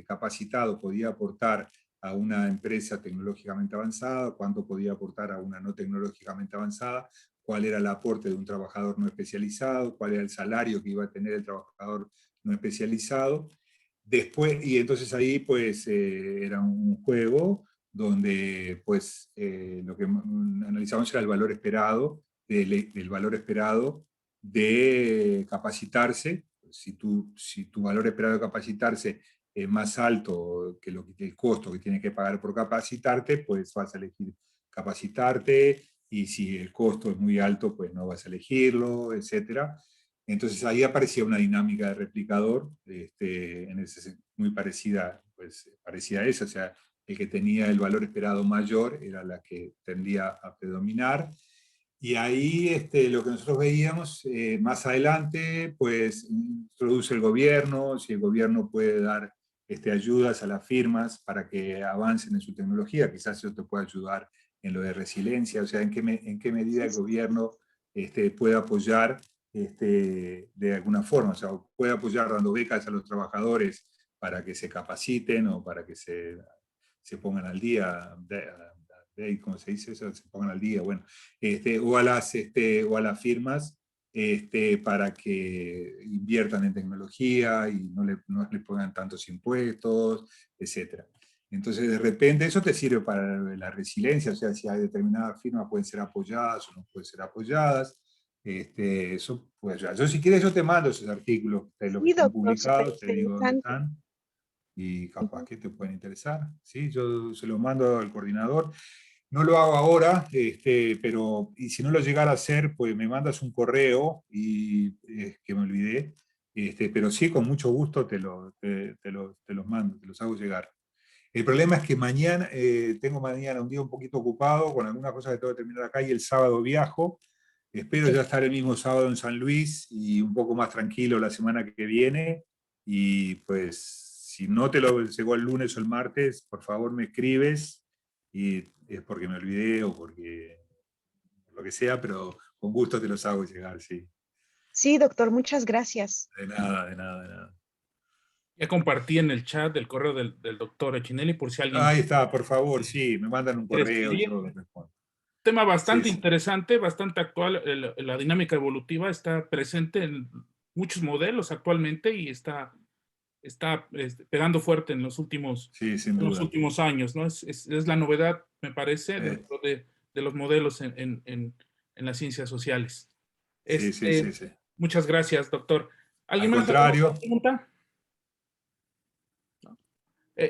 capacitado podía aportar a una empresa tecnológicamente avanzada, cuánto podía aportar a una no tecnológicamente avanzada, cuál era el aporte de un trabajador no especializado, cuál era el salario que iba a tener el trabajador no especializado. Después, y entonces ahí pues era un juego donde pues lo que analizamos era el valor esperado, del valor esperado de capacitarse. Si tu valor esperado de capacitarse es más alto que el costo que tienes que pagar por capacitarte, pues vas a elegir capacitarte, y si el costo es muy alto, pues no vas a elegirlo, etcétera. Entonces ahí aparecía una dinámica de replicador muy parecida, pues, parecida a esa, o sea, el que tenía el valor esperado mayor era la que tendía a predominar. Y ahí lo que nosotros veíamos más adelante, pues introduce el gobierno, si el gobierno puede dar ayudas a las firmas para que avancen en su tecnología, quizás eso te pueda ayudar en lo de resiliencia, o sea, en qué medida el gobierno puede apoyar de alguna forma, o sea, puede apoyar dando becas a los trabajadores para que se capaciten o para que se pongan al día, ¿cómo se dice eso? Se pongan al día, bueno, o a las firmas para que inviertan en tecnología y no le pongan tantos impuestos, etcétera. Entonces, de repente, eso te sirve para la resiliencia, o sea, si hay determinadas firmas pueden ser apoyadas o no pueden ser apoyadas. Eso, pues, yo si quieres yo te mando esos artículos, los que Sí, están doctor, súper publicados, te digo dónde interesante. están y capaz Ujú. que te pueden interesar. ¿Sí? Yo se los mando al coordinador. No lo hago ahora, pero y si no lo llegara a hacer, pues me mandas un correo y que me olvidé. Pero sí, con mucho gusto te los mando, te los hago llegar. El problema es que mañana, tengo mañana un día un poquito ocupado con algunas cosas que tengo que terminar acá y el sábado viajo. Espero Ok. ya estar el mismo sábado en San Luis y un poco más tranquilo la semana que viene. Y pues, si no te lo llegó el lunes o el martes, por favor me escribes, y es porque me olvidé o porque lo que sea, pero con gusto te los hago llegar, sí. Sí, doctor, muchas gracias. De nada, de nada, de nada. Ya compartí en el chat el correo del doctor Echinelli por si alguien Ahí está, por favor, sí, me mandan un quiere correo y escribir. yo respondo. Tema Sí, bastante sí. interesante, bastante actual. La dinámica evolutiva está presente en muchos modelos actualmente y está pegando fuerte Sí, sin en los duda. últimos años, ¿no? Es la novedad, me parece, Eh, dentro de los modelos en las ciencias sociales. sí, sí, Este, sí, sí. muchas gracias, doctor. ¿Alguien Al más? ¿Alguna otra contrario, pregunta?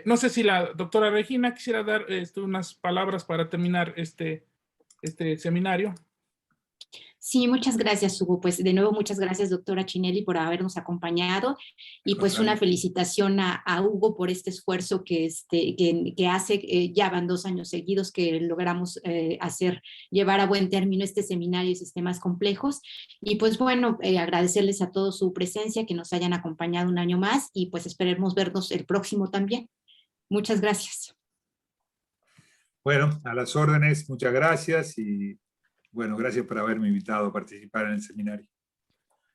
No sé si la doctora Regina quisiera dar unas palabras para terminar este seminario. Sí, muchas gracias, Hugo. Pues de nuevo, muchas gracias, doctora Chinelli, por habernos acompañado. Y pues una felicitación a Hugo por este esfuerzo que hace, ya van 2 años seguidos que logramos llevar a buen término este seminario de sistemas complejos. Y pues bueno, agradecerles a todos su presencia, que nos hayan acompañado un año más y pues esperemos vernos el próximo también. Muchas gracias. Bueno, a las órdenes, muchas gracias y bueno, gracias por haberme invitado a participar en el seminario.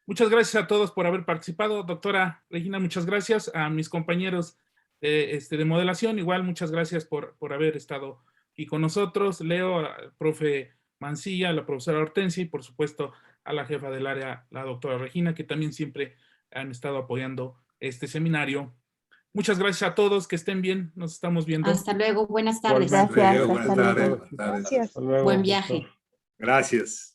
Muchas gracias a todos por haber participado. Doctora Regina, muchas gracias. A mis compañeros de modelación, igual muchas gracias por haber estado aquí con nosotros. Leo, al profe Mancilla, a la profesora Hortensia y por supuesto a la jefa del área, la doctora Regina, que también siempre han estado apoyando este seminario. Muchas gracias a todos, que estén bien, nos estamos viendo. Hasta luego, buenas tardes. Gracias, Buenas hasta tardes. luego. Buenas tardes. Gracias. Hasta luego, Buen viaje. doctor. Gracias.